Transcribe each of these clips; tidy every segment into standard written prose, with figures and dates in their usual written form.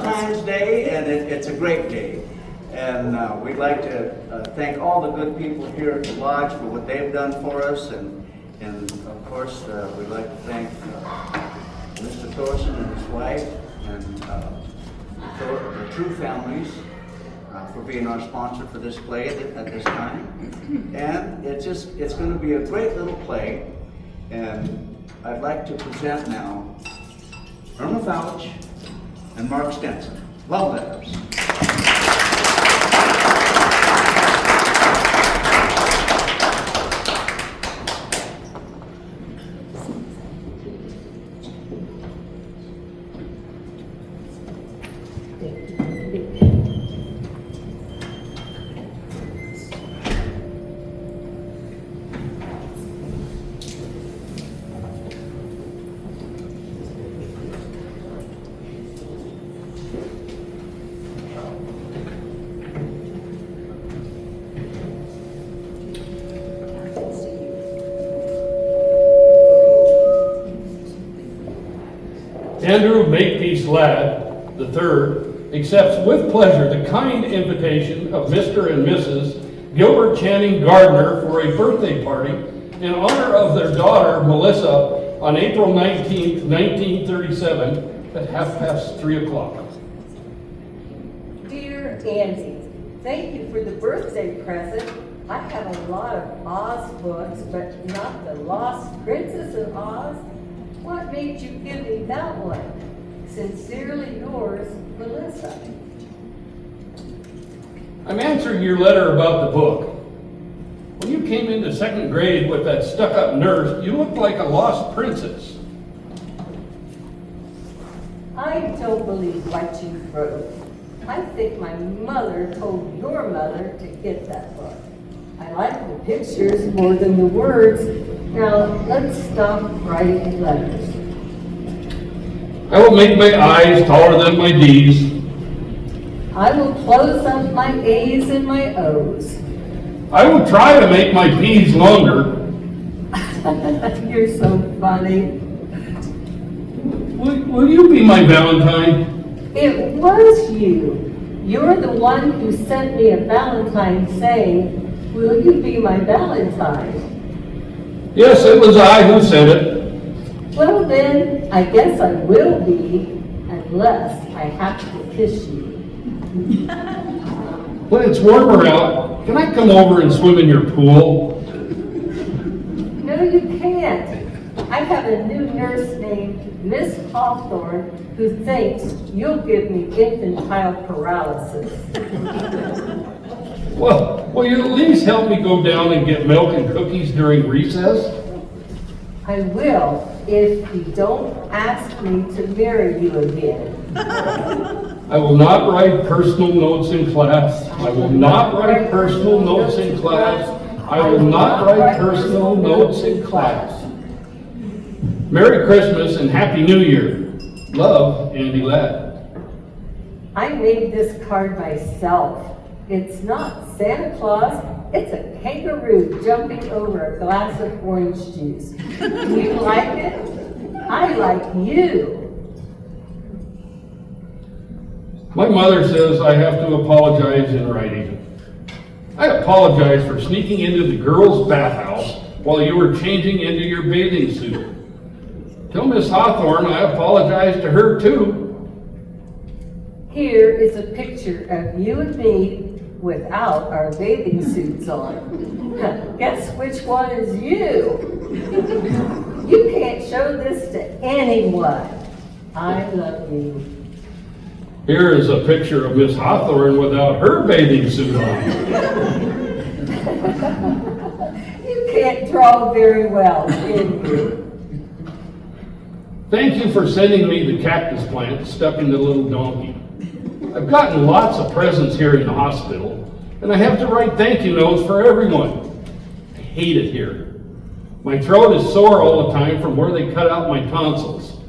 Valentine's Day, and it's a great day. And we'd like to thank all the good people here at the Lodge for what they've done for us. And of course, we'd like to thank Mr. Thorson and his wife and the True families for being our sponsor for this play at this time. And it's going to be a great little play. And I'd like to present now Irma Fouch and Mark Stenson. Love letters. Andrew Makepeace Ladd III accepts with pleasure the kind invitation of Mr. and Mrs. Gilbert Channing Gardner for a birthday party in honor of their daughter Melissa on April 19th, 1937 at 3:30. Dear Andy, thank you for the birthday present. I have a lot of Oz books, but not the Lost Princess of Oz. What made you give me that one? Sincerely yours, Melissa. I'm answering your letter about the book. When you came into second grade with that stuck-up nurse, you looked like a lost princess. I don't believe what you wrote. I think my mother told your mother to get that book. I like the pictures more than the words. Now, let's stop writing letters. I will make my I's taller than my D's. I will close up my A's and my O's. I will try to make my P's longer. You're so funny. Will you be my Valentine? It was you. You're the one who sent me a Valentine saying, "Will you be my Valentine?" Yes, it was I who said it. Well then, I guess I will be, unless I have to kiss you. When it's warmer out, can I come over and swim in your pool? No, you can't. I have a new nurse named Miss Hawthorne who thinks you'll give me infantile paralysis. Well, will you at least help me go down and get milk and cookies during recess? I will, if you don't ask me to marry you again. I will not write personal notes in class. I will not write personal notes in class. I will not write personal notes in class. Merry Christmas and Happy New Year. Love, Andy Ladd. I made this card myself. It's not Santa Claus, it's a kangaroo jumping over a glass of orange juice. Do you like it? I like you. My mother says I have to apologize in writing. I apologize for sneaking into the girls' bathhouse while you were changing into your bathing suit. Tell Miss Hawthorne I apologize to her too. Here is a picture of you and me without our bathing suits on. Guess which one is you? You can't show this to anyone. I love you. Here is a picture of Miss Hawthorne without her bathing suit on. You can't draw very well, can you? Thank you for sending me the cactus plant stuck in the little donkey. I've gotten lots of presents here in the hospital, and I have to write thank you notes for everyone. I hate it here. My throat is sore all the time from where they cut out my tonsils.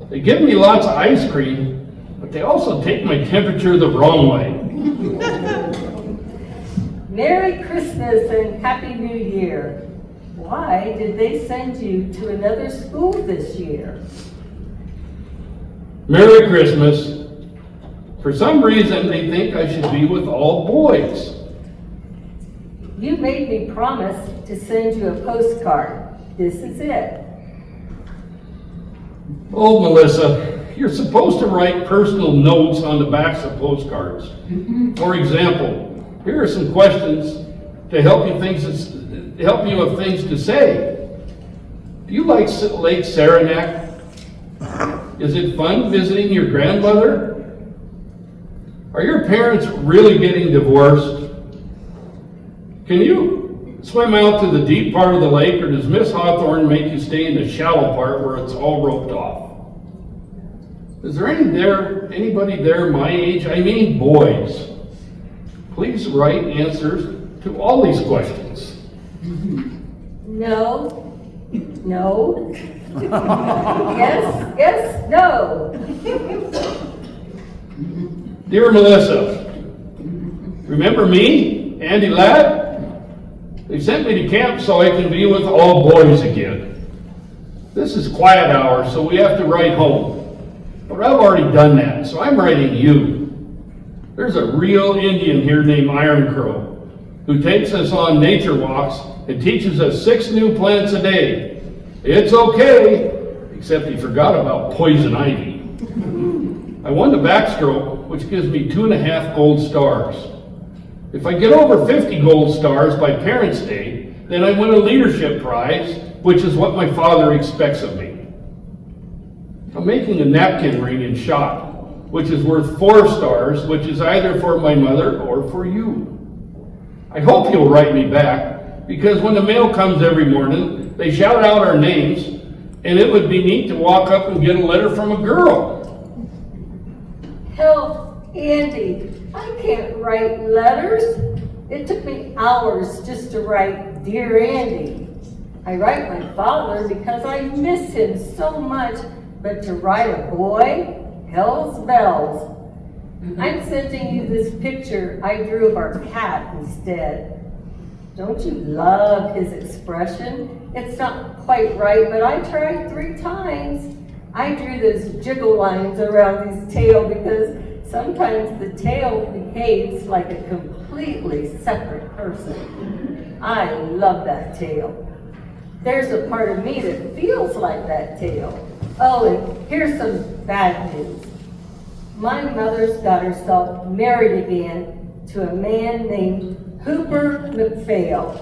They give me lots of ice cream, but they also take my temperature the wrong way. Merry Christmas and Happy New Year. Why did they send you to another school this year? Merry Christmas For some reason, they think I should be with all boys. You made me promise to send you a postcard. This is it. Oh, Melissa, you're supposed to write personal notes on the backs of postcards. For example, here are some questions to help you have things to say. Do you like Lake Saranac? Is it fun visiting your grandmother? Are your parents really getting divorced? Can you swim out to the deep part of the lake, or does Miss Hawthorne make you stay in the shallow part where it's all roped off? Is there anybody there my age? I mean boys. Please write answers to all these questions. No. No. Yes, no. Dear Melissa, remember me, Andy Ladd? They sent me to camp so I can be with all boys again. This is quiet hour, so we have to write home. But I've already done that, so I'm writing you. There's a real Indian here named Iron Crow who takes us on nature walks and teaches us 6 new plants a day. It's okay, except he forgot about poison ivy. I won the backstroke, which gives me 2.5 gold stars. If I get over 50 gold stars by Parents' Day, then I win a leadership prize, which is what my father expects of me. I'm making a napkin ring in shot, which is worth 4 stars, which is either for my mother or for you. I hope you'll write me back, because when the mail comes every morning, they shout out our names, and it would be neat to walk up and get a letter from a girl. Help, Andy. I can't write letters. It took me hours just to write Dear Andy. I write my father because I miss him so much, but to write a boy, hell's bells. I'm sending you this picture I drew of our cat instead. Don't you love his expression? It's not quite right, but I tried 3 times. I drew those jiggle lines around his tail because sometimes the tail behaves like a completely separate person. I love that tail. There's a part of me that feels like that tail. Oh, and here's some bad news. My mother's got herself married again to a man named Hooper McPhail.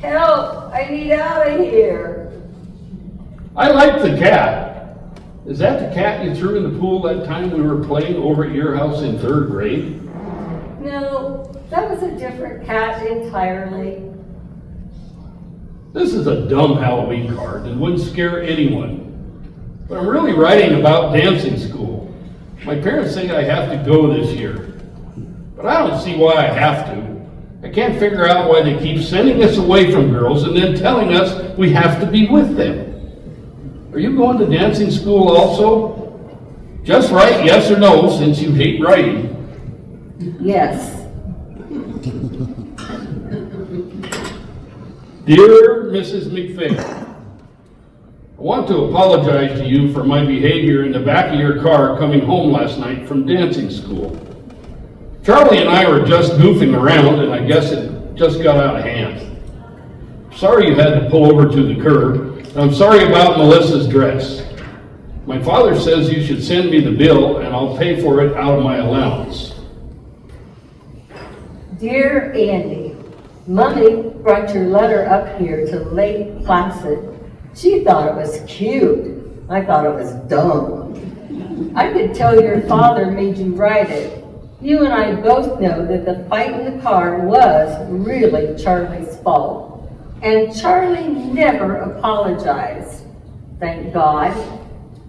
Help! I need out of here. I like the cat. Is that the cat you threw in the pool that time we were playing over at your house in 3rd grade? No, that was a different cat entirely. This is a dumb Halloween card and wouldn't scare anyone. But I'm really writing about dancing school. My parents say I have to go this year. But I don't see why I have to. I can't figure out why they keep sending us away from girls and then telling us we have to be with them. Are you going to dancing school also? Just write yes or no, since you hate writing. Yes. Dear Mrs. McPhail, I want to apologize to you for my behavior in the back of your car coming home last night from dancing school. Charlie and I were just goofing around, and I guess it just got out of hand. Sorry you had to pull over to the curb. I'm sorry about Melissa's dress. My father says you should send me the bill, and I'll pay for it out of my allowance. Dear Andy, Mommy brought your letter up here to Lake Placid. She thought it was cute. I thought it was dumb. I could tell your father made you write it. You and I both know that the fight in the car was really Charlie's fault. And Charlie never apologized. Thank God.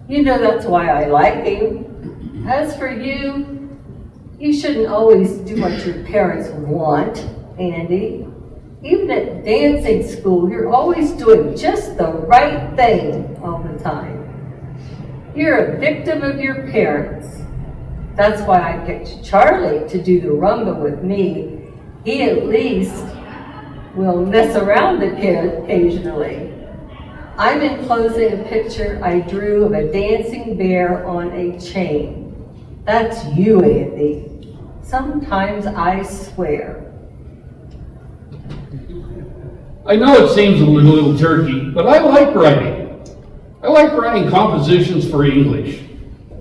You know that's why I like him. As for you, you shouldn't always do what your parents want, Andy. Even at dancing school, you're always doing just the right thing all the time. You're a victim of your parents. That's why I picked Charlie to do the rumba with me. He at least will mess around occasionally. I'm enclosing a picture I drew of a dancing bear on a chain. That's you, Andy. Sometimes I swear. I know it seems a little jerky, but I like writing. I like writing compositions for English.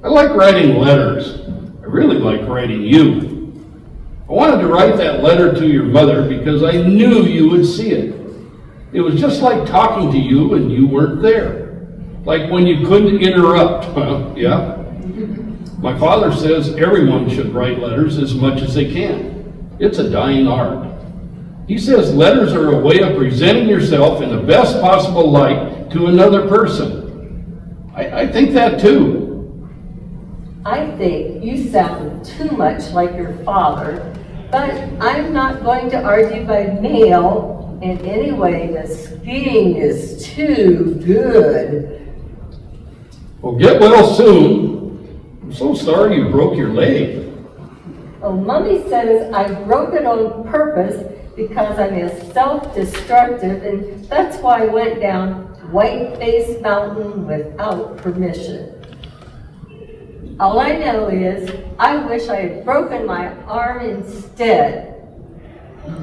I like writing letters. I really like writing you. I wanted to write that letter to your mother because I knew you would see it. It was just like talking to you and you weren't there. Like when you couldn't interrupt. Well, yeah. My father says everyone should write letters as much as they can. It's a dying art. He says letters are a way of presenting yourself in the best possible light to another person. I think that too. I think you sound too much like your father, but I'm not going to argue by mail. And anyway, the skiing is too good. Well, get well soon. I'm so sorry you broke your leg. Oh, Mommy says I broke it on purpose because I'm a self-destructive, and that's why I went down White-Faced Mountain without permission. All I know is I wish I had broken my arm instead.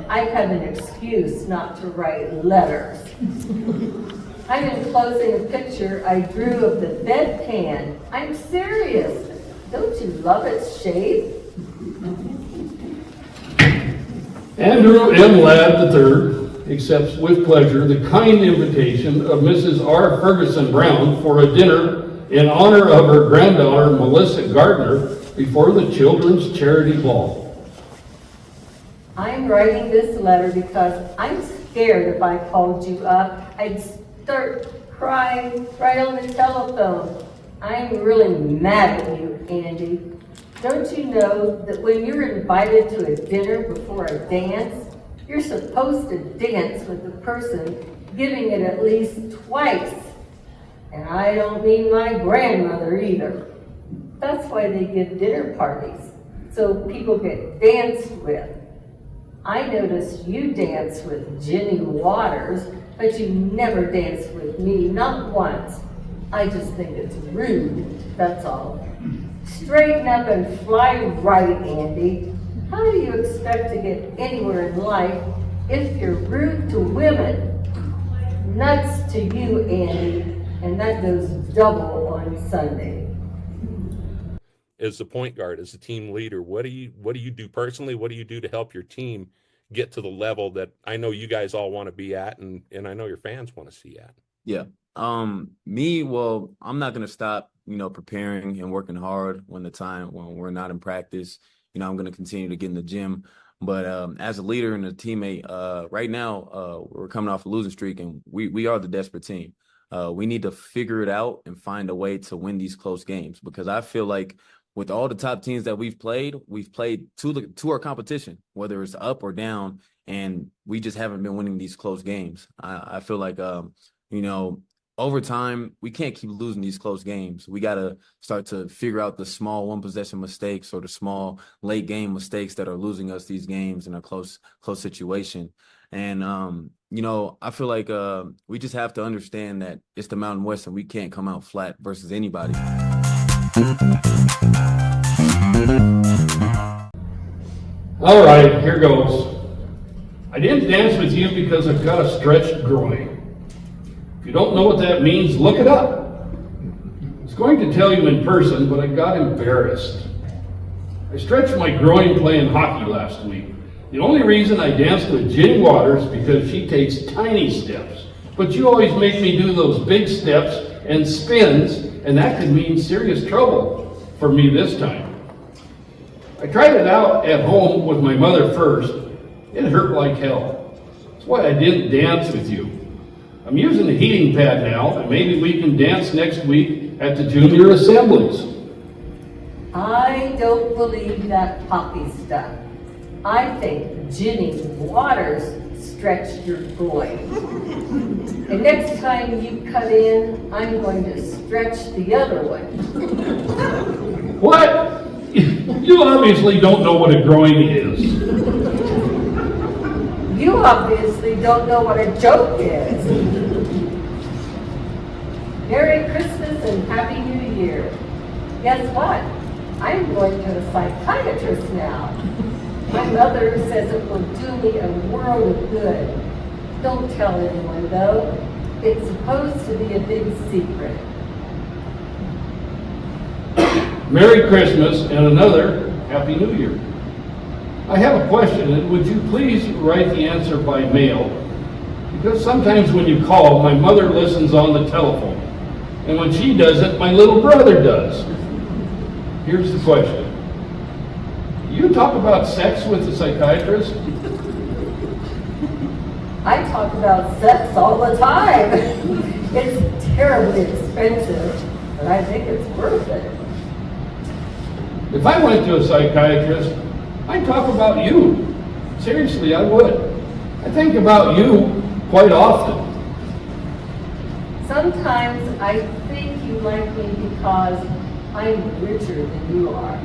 I have an excuse not to write letters. I'm enclosing a picture I drew of the bedpan. I'm serious. Don't you love its shape? Andrew M. Ladd III accepts with pleasure the kind invitation of Mrs. R. Ferguson Brown for a dinner in honor of her granddaughter, Melissa Gardner, before the Children's Charity Ball. I'm writing this letter because I'm scared if I called you up, I'd start crying right on the telephone. I'm really mad at you, Andy. Don't you know that when you're invited to a dinner before a dance, you're supposed to dance with the person giving it at least twice? And I don't mean my grandmother either. That's why they give dinner parties, so people get danced with. I noticed you dance with Ginny Waters, but you never danced with me, not once. I just think it's rude, that's all. Straighten up and fly right, Andy. How do you expect to get anywhere in life if you're rude to women? Nuts to you, Andy, and that goes double on Sunday. As the point guard, as a team leader, what do you do personally? What do you do to help your team get to the level that I know you guys all want to be at, and I know your fans want to see at? Yeah. Well, I'm not going to stop, preparing and working hard when we're not in practice. I'm going to continue to get in the gym. But as a leader and a teammate, right now, we're coming off a losing streak, and we are the desperate team. We need to figure it out and find a way to win these close games, because I feel like with all the top teams that we've played to our competition, whether it's up or down, and we just haven't been winning these close games. I feel like, over time, we can't keep losing these close games. We got to start to figure out the small one-possession mistakes or the small late-game mistakes that are losing us these games in a close situation. And, I feel like we just have to understand that it's the Mountain West and we can't come out flat versus anybody. All right, here goes. I didn't dance with you because I've got a stretched groin. If you don't know what that means, look it up. I was going to tell you in person, but I got embarrassed. I stretched my groin playing hockey last week. The only reason I danced with Ginny Waters because she takes tiny steps, but you always make me do those big steps and spins, and that could mean serious trouble for me this time. I tried it out at home with my mother first. It hurt like hell. That's why I didn't dance with you. I'm using a heating pad now, and maybe we can dance next week at the junior assemblies. I don't believe that poppy stuff. I think Ginny Waters stretched your groin. And next time you cut in, I'm going to stretch the other one. What? You obviously don't know what a groin is. You obviously don't know what a joke is. Merry Christmas and Happy New Year. Guess what? I'm going to a psychiatrist now. My mother says it will do me a world of good. Don't tell anyone though. It's supposed to be a big secret. Merry Christmas and another Happy New Year. I have a question, and would you please write the answer by mail? Because sometimes when you call, my mother listens on the telephone. And when she does it, my little brother does. Here's the question. You talk about sex with a psychiatrist? I talk about sex all the time. It's terribly expensive, but I think it's worth it. If I went to a psychiatrist, I'd talk about you. Seriously, I would. I think about you quite often. Sometimes I think you like me because I'm richer than you are.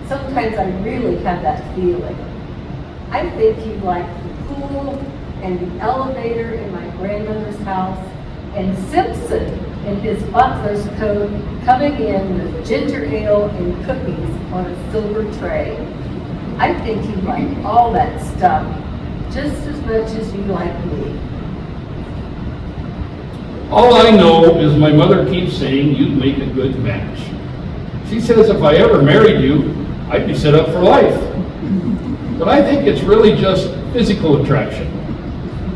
Sometimes I really have that feeling. I think you like the pool and the elevator in my grandmother's house and Simpson in his butler's coat coming in with ginger ale and cookies on a silver tray. I think you like all that stuff just as much as you like me. All I know is my mother keeps saying you'd make a good match. She says if I ever married you, I'd be set up for life. But I think it's really just physical attraction.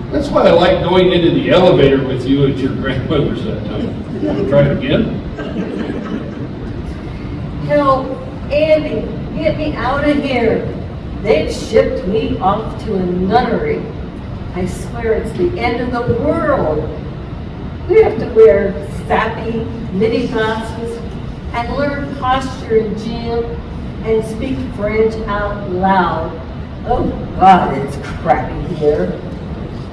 That's why I like going into the elevator with you at your grandmother's that time. Want to try it again? Help, Andy, get me out of here. They've shipped me off to a nunnery. I swear it's the end of the world. We have to wear sappy midi glasses and learn posture in gym and speak French out loud. Oh God, it's crappy here.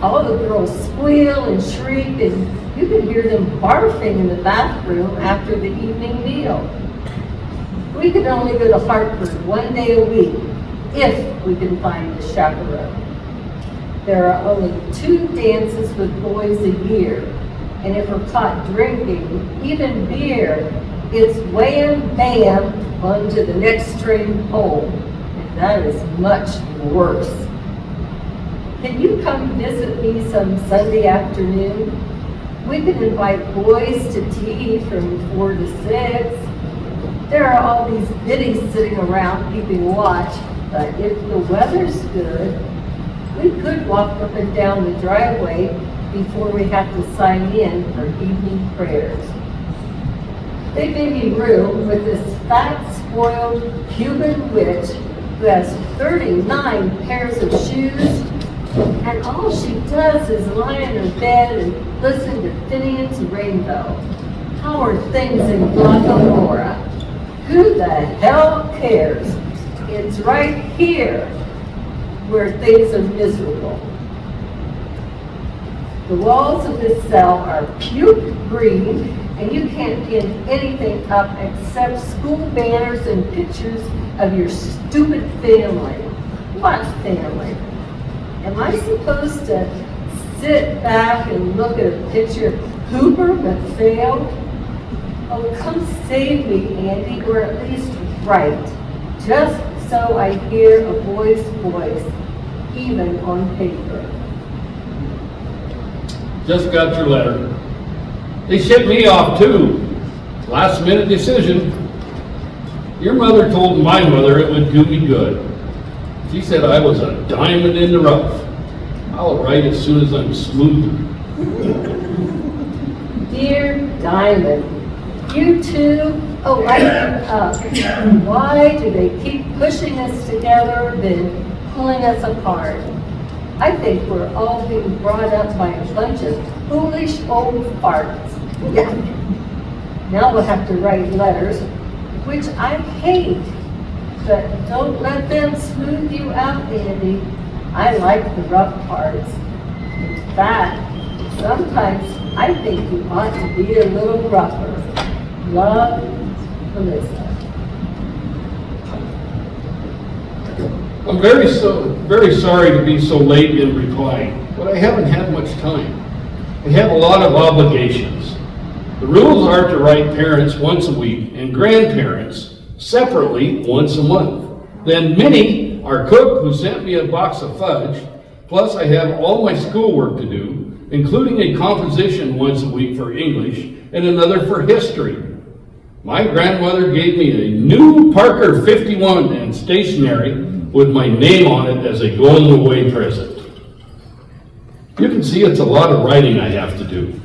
All the girls squeal and shriek, and you can hear them barfing in the bathroom after the evening meal. We can only go to Hartford one day a week if we can find a chaperone. There are only 2 dances with boys a year, and if we're caught drinking, even beer, it's wham bam on to the next train home, and that is much worse. Can you come visit me some Sunday afternoon? We can invite boys to tea from 4 to 6. There are all these biddies sitting around keeping watch, but if the weather's good, we could walk up and down the driveway before we have to sign in for evening prayers. They gave me room with this fat, spoiled Cuban witch who has 39 pairs of shoes, and all she does is lie in her bed and listen to Phineas Rainbow. How are things in Guadalajara? Who the hell cares? It's right here where things are miserable. The walls of this cell are puke green, and you can't pin anything up except school banners and pictures of your stupid family. What family? Am I supposed to sit back and look at a picture of Hooper that failed? Oh, come save me, Andy, or at least write, just so I hear a boy's voice, even on paper. Just got your letter. They shipped me off too. Last minute decision. Your mother told my mother it would do me good. She said I was a diamond in the rough. I'll write as soon as I'm smooth. Dear Diamond, you two, oh, lighten up. Why do they keep pushing us together, then pulling us apart? I think we're all being brought up by a bunch of foolish old farts. Yeah. Now we'll have to write letters, which I hate. But don't let them smooth you out, Andy. I like the rough parts. In fact, sometimes I think you ought to be a little rougher. Love, Melissa. I'm very sorry to be so late in replying, but I haven't had much time. I have a lot of obligations. The rules are to write parents once a week and grandparents separately once a month. Then Minnie, our cook, who sent me a box of fudge, plus I have all my schoolwork to do, including a composition once a week for English and another for history. My grandmother gave me a new Parker 51 and stationery with my name on it as a going away present. You can see it's a lot of writing I have to do.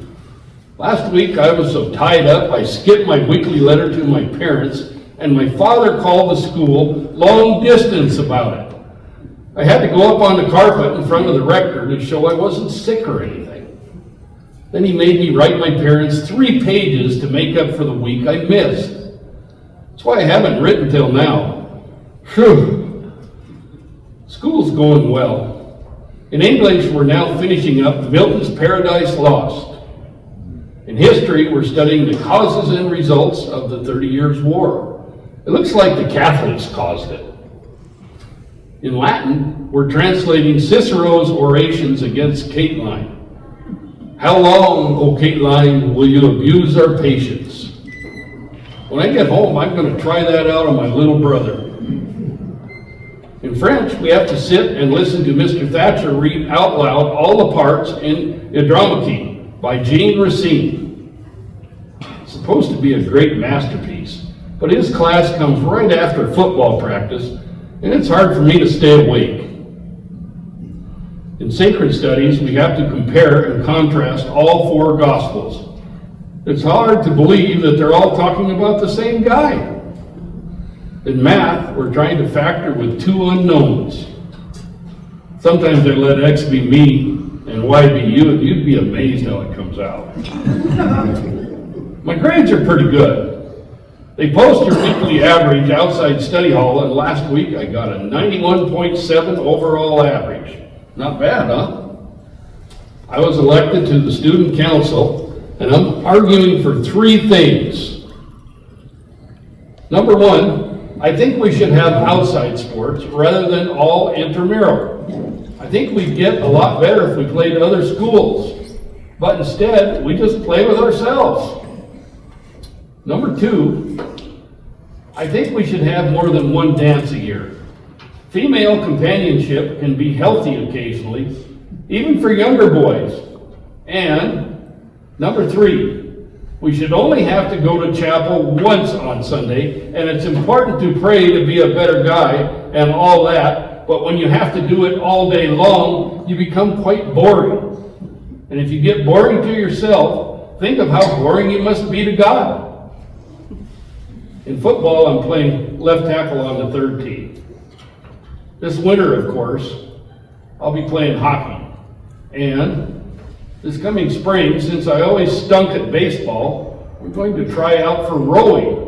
Last week I was so tied up I skipped my weekly letter to my parents, and my father called the school long distance about it. I had to go up on the carpet in front of the rector to show I wasn't sick or anything. Then he made me write my parents 3 pages to make up for the week I missed. That's why I haven't written till now. Phew. School's going well. In English, we're now finishing up Milton's Paradise Lost. In history, we're studying the causes and results of the 30 Years' War. It looks like the Catholics caused it. In Latin, we're translating Cicero's orations against Catiline. How long, O Catiline, will you abuse our patience? When I get home, I'm going to try that out on my little brother. In French, we have to sit and listen to Mr. Thatcher read out loud all the parts in Andromache by Jean Racine. It's supposed to be a great masterpiece, but his class comes right after football practice, and it's hard for me to stay awake. In sacred studies, we have to compare and contrast all 4 Gospels. It's hard to believe that they're all talking about the same guy. In math, we're trying to factor with 2 unknowns. Sometimes I let X be me and Y be you, and you'd be amazed how it comes out. My grades are pretty good. They post your weekly average outside study hall, and last week I got a 91.7 overall average. Not bad, huh? I was elected to the student council, and I'm arguing for 3 things. Number 1, I think we should have outside sports rather than all intramural. I think we'd get a lot better if we played other schools, but instead we just play with ourselves. Number 2, I think we should have more than 1 dance a year. Female companionship can be healthy occasionally, even for younger boys. And number 3, we should only have to go to chapel once on Sunday, and it's important to pray to be a better guy and all that, but when you have to do it all day long, you become quite boring. And if you get boring to yourself, think of how boring you must be to God. In football, I'm playing left tackle on the 3rd team. This winter, of course, I'll be playing hockey. And this coming spring, since I always stunk at baseball, I'm going to try out for rowing.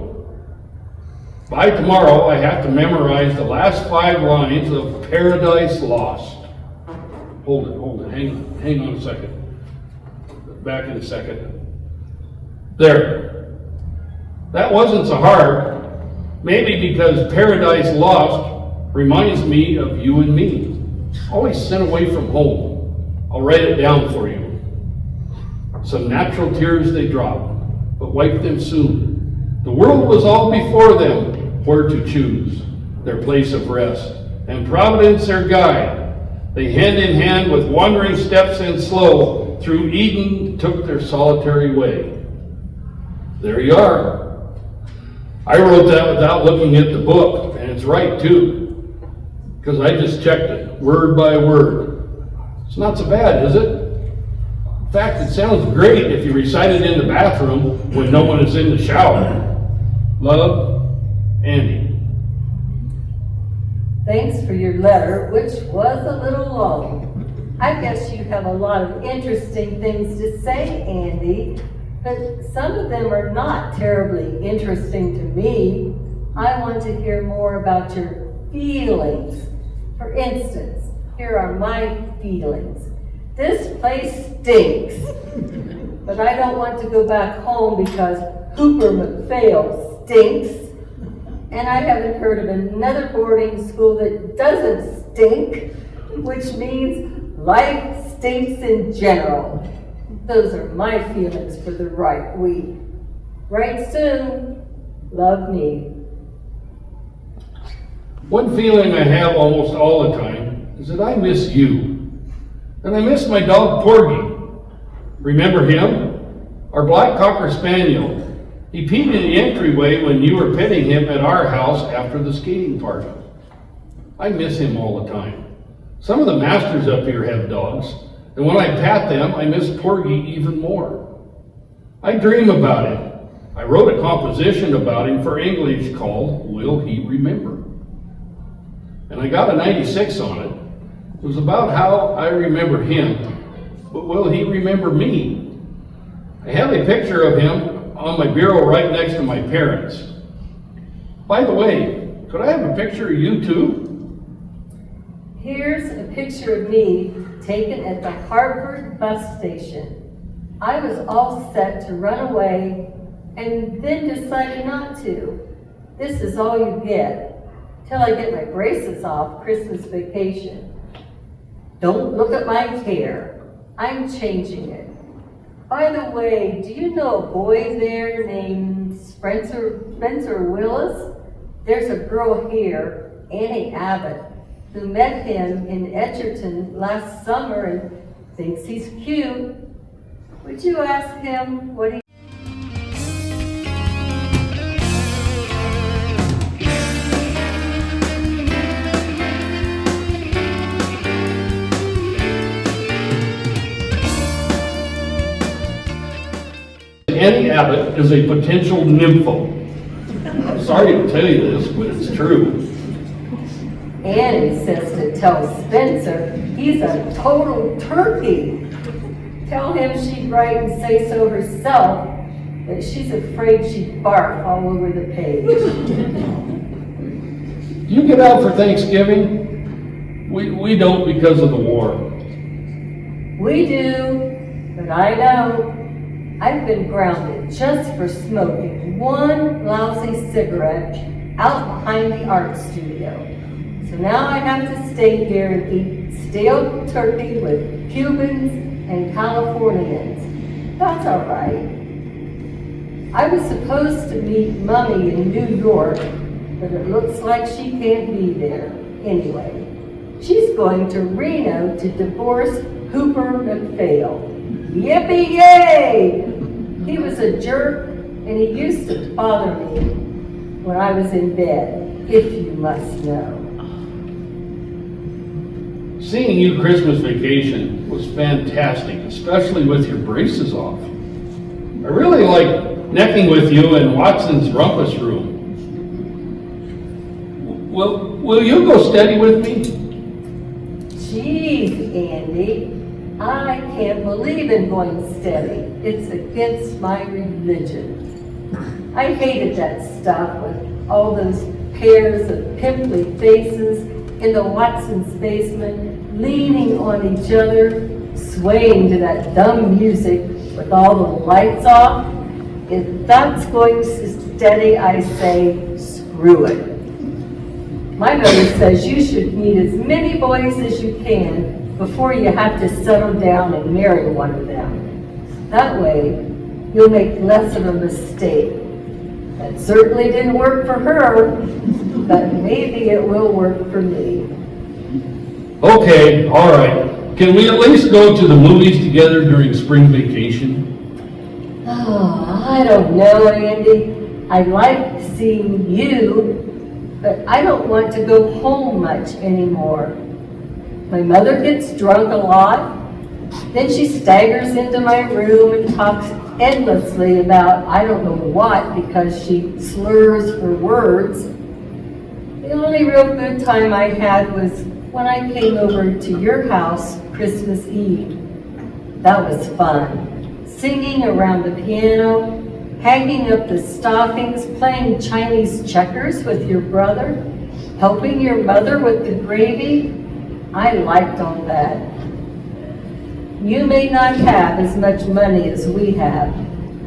By tomorrow, I have to memorize the last 5 lines of Paradise Lost. Hold it, hang on a second. Back in a second. There. That wasn't so hard. Maybe because Paradise Lost reminds me of you and me. Always sent away from home. I'll write it down for you. Some natural tears they drop, but wipe them soon. The world was all before them, where to choose their place of rest, and providence their guide. They hand in hand with wandering steps and slow, through Eden took their solitary way. There you are. I wrote that without looking at the book, and it's right too. Because I just checked it, word by word. It's not so bad, is it? In fact, it sounds great if you recite it in the bathroom when no one is in the shower. Love, Andy. Thanks for your letter, which was a little long. I guess you have a lot of interesting things to say, Andy, but some of them are not terribly interesting to me. I want to hear more about your feelings. For instance, here are my feelings. This place stinks, but I don't want to go back home because Hooper McPhail stinks, and I haven't heard of another boarding school that doesn't stink, which means life stinks in general. Those are my feelings for the right week. Right soon, love me. One feeling I have almost all the time is that I miss you. And I miss my dog Porgy. Remember him? Our black Cocker Spaniel. He peed in the entryway when you were petting him at our house after the skating party. I miss him all the time. Some of the masters up here have dogs, and when I pat them, I miss Porgy even more. I dream about him. I wrote a composition about him for English called Will He Remember? And I got a 96 on it. It was about how I remember him, but will he remember me? I have a picture of him on my bureau right next to my parents. By the way, could I have a picture of you too? Here's a picture of me taken at the Harvard bus station. I was all set to run away and then decided not to. This is all you get till I get my braces off Christmas vacation. Don't look at my hair. I'm changing it. By the way, do you know a boy there named Spencer Willis? There's a girl here, Annie Abbott, who met him in Edgerton last summer and thinks he's cute. Would you ask him what he... Annie Abbott is a potential nympho. I'm sorry to tell you this, but it's true. Annie says to tell Spencer he's a total turkey. Tell him she'd write and say so herself, but she's afraid she'd barf all over the page. Do you get out for Thanksgiving? We don't because of the war. We do, but I don't. I've been grounded just for smoking one lousy cigarette out behind the art studio. So now I have to stay here and eat stale turkey with Cubans and Californians. That's all right. I was supposed to meet Mummy in New York, but it looks like she can't be there. Anyway, she's going to Reno to divorce Hooper McPhail. Yippee-yay! He was a jerk, and he used to bother me when I was in bed, if you must know. Seeing you Christmas vacation was fantastic, especially with your braces off. I really like necking with you in Watson's rumpus room. Will you go steady with me? Jeez, Andy. I can't believe in going steady. It's against my religion. I hated that stuff with all those pairs of pimply faces in the Watson's basement, leaning on each other, swaying to that dumb music with all the lights off. If that's going steady, I say, screw it. My mother says you should meet as many boys as you can before you have to settle down and marry one of them. That way, you'll make less of a mistake. That certainly didn't work for her, but maybe it will work for me. Okay, all right. Can we at least go to the movies together during spring vacation? Oh, I don't know, Andy. I like seeing you, but I don't want to go home much anymore. My mother gets drunk a lot, then she staggers into my room and talks endlessly about I don't know what because she slurs her words. The only real good time I had was when I came over to your house Christmas Eve. That was fun. Singing around the piano, hanging up the stockings, playing Chinese checkers with your brother, helping your mother with the gravy. I liked all that. You may not have as much money as we have,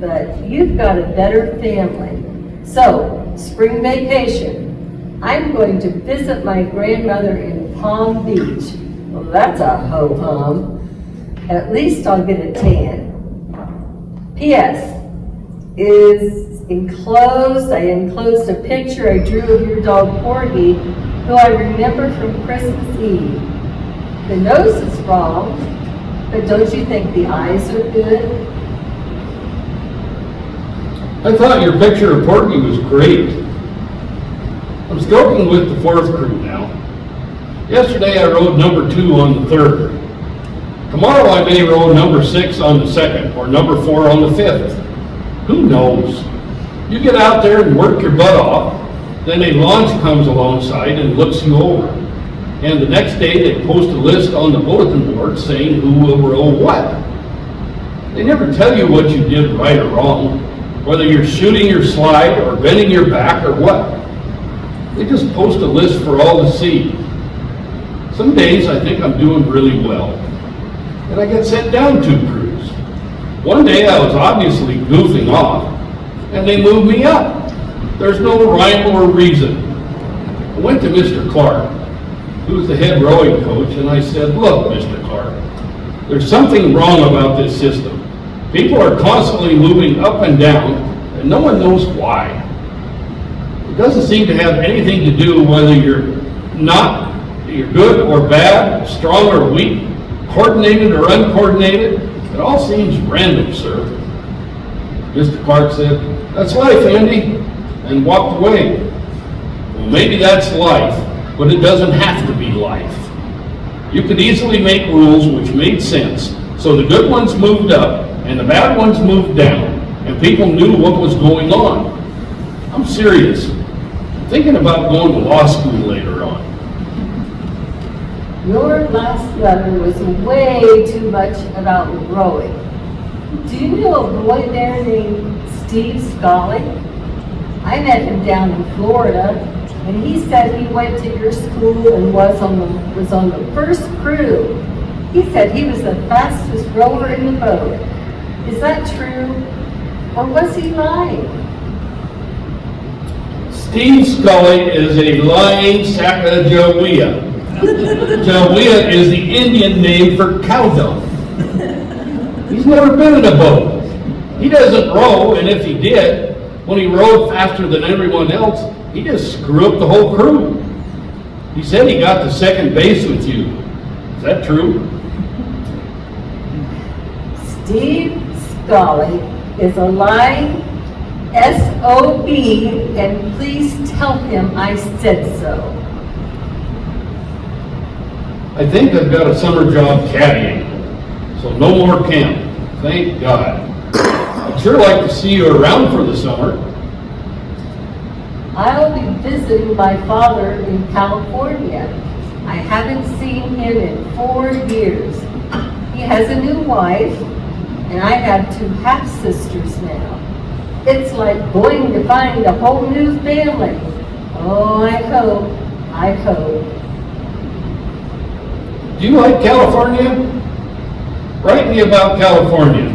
but you've got a better family. So, spring vacation, I'm going to visit my grandmother in Palm Beach. Well, that's a ho-hum. At least I'll get a tan. P.S. is enclosed. I enclosed a picture I drew of your dog Porgy who I remember from Christmas Eve. The nose is wrong, but don't you think the eyes are good? I thought your picture of Porky was great. I'm stroking with the fourth crew now. Yesterday I rode number 2 on the third. Tomorrow I may row number 6 on the second, or number 4 on the fifth. Who knows? You get out there and work your butt off, then a launch comes alongside and looks you over. And the next day they post a list on the bulletin board saying who will row what. They never tell you what you did right or wrong, whether you're shooting your slide or bending your back or what. They just post a list for all to see. Some days I think I'm doing really well, and I get sent down 2 crews. One day I was obviously goofing off, and they moved me up. There's no rhyme or reason. I went to Mr. Clark, who's the head rowing coach, and I said, "Look, Mr. Clark, there's something wrong about this system. People are constantly moving up and down, and no one knows why. It doesn't seem to have anything to do whether you're good or bad, strong or weak, coordinated or uncoordinated. It all seems random, sir." Mr. Clark said, "That's life, Andy," and walked away. Well, maybe that's life, but it doesn't have to be life. You could easily make rules which made sense, so the good ones moved up and the bad ones moved down, and people knew what was going on. I'm serious. I'm thinking about going to law school later on. Your last letter was way too much about rowing. Do you know a boy there named Steve Scully? I met him down in Florida, and he said he went to your school and was on the first crew. He said he was the fastest rower in the boat. Is that true, or was he lying? Steve Scully is a lying Sacagawea. Jawea is the Indian name for cow dung. He's never been in a boat. He doesn't row, and if he did, when he rowed faster than everyone else, he just screwed up the whole crew. He said he got to second base with you. Is that true? Steve Scully is a lying SOB, and please tell him I said so. I think I've got a summer job caddying, so no more camp. Thank God. I'd sure like to see you around for the summer. I'll be visiting my father in California. I haven't seen him in 4 years. He has a new wife, and I have 2 half-sisters now. It's like going to find a whole new family. Oh, I hope. Do you like California? Write me about California.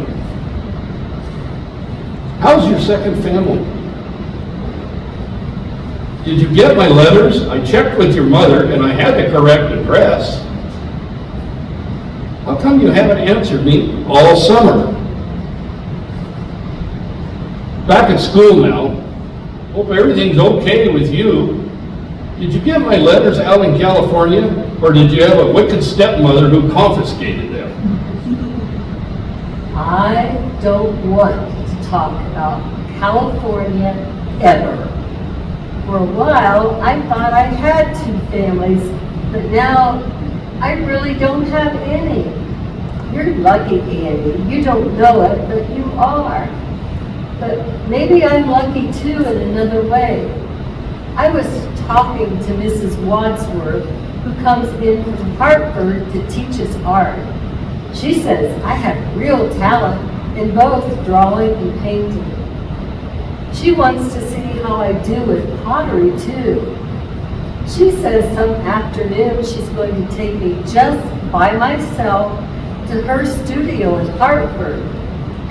How's your second family? Did you get my letters? I checked with your mother and I had the correct address. How come you haven't answered me all summer? Back at school now. Hope everything's okay with you. Did you get my letters out in California, or did you have a wicked stepmother who confiscated them? I don't want to talk about California ever. For a while, I thought I had 2 families, but now I really don't have any. You're lucky, Andy. You don't know it, but you are. But maybe I'm lucky too in another way. I was talking to Mrs. Wadsworth, who comes in from Hartford to teach us art. She says I have real talent in both drawing and painting. She wants to see how I do with pottery too. She says some afternoon she's going to take me just by myself to her studio in Hartford,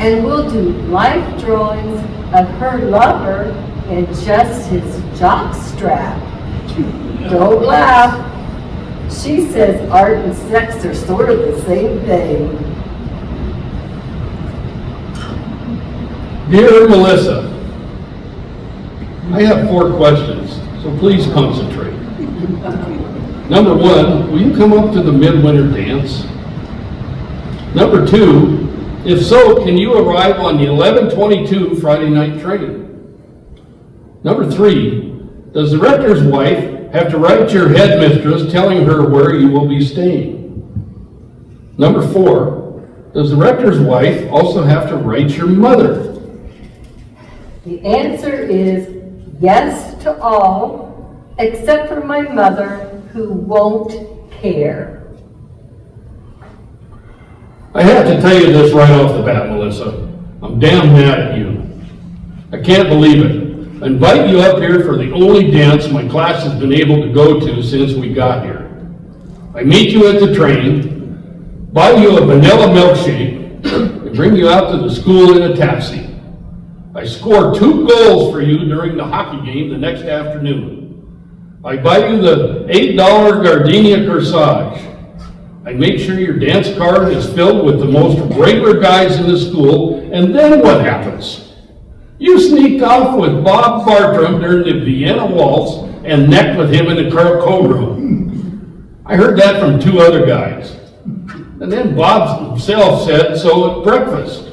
and we'll do life drawings of her lover in just his jockstrap. Don't laugh. She says art and sex are sort of the same thing. Dear Melissa, I have 4 questions, so please concentrate. Number one, will you come up to the midwinter dance? Number two, if so, can you arrive on the 11:22 Friday night train? Number three, does the rector's wife have to write your headmistress telling her where you will be staying? Number four, does the rector's wife also have to write your mother? The answer is yes to all, except for my mother, who won't care. I have to tell you this right off the bat, Melissa. I'm damn mad at you. I can't believe it. I invite you up here for the only dance my class has been able to go to since we got here. I meet you at the train, buy you a vanilla milkshake, and bring you out to the school in a taxi. I score 2 goals for you during the hockey game the next afternoon. I buy you the $8 gardenia corsage. I make sure your dance card is filled with the most regular guys in the school, and then what happens? You sneak off with Bob Bartram during the Vienna Waltz and neck with him in the code room. I heard that from 2 other guys. And then Bob himself said so at breakfast.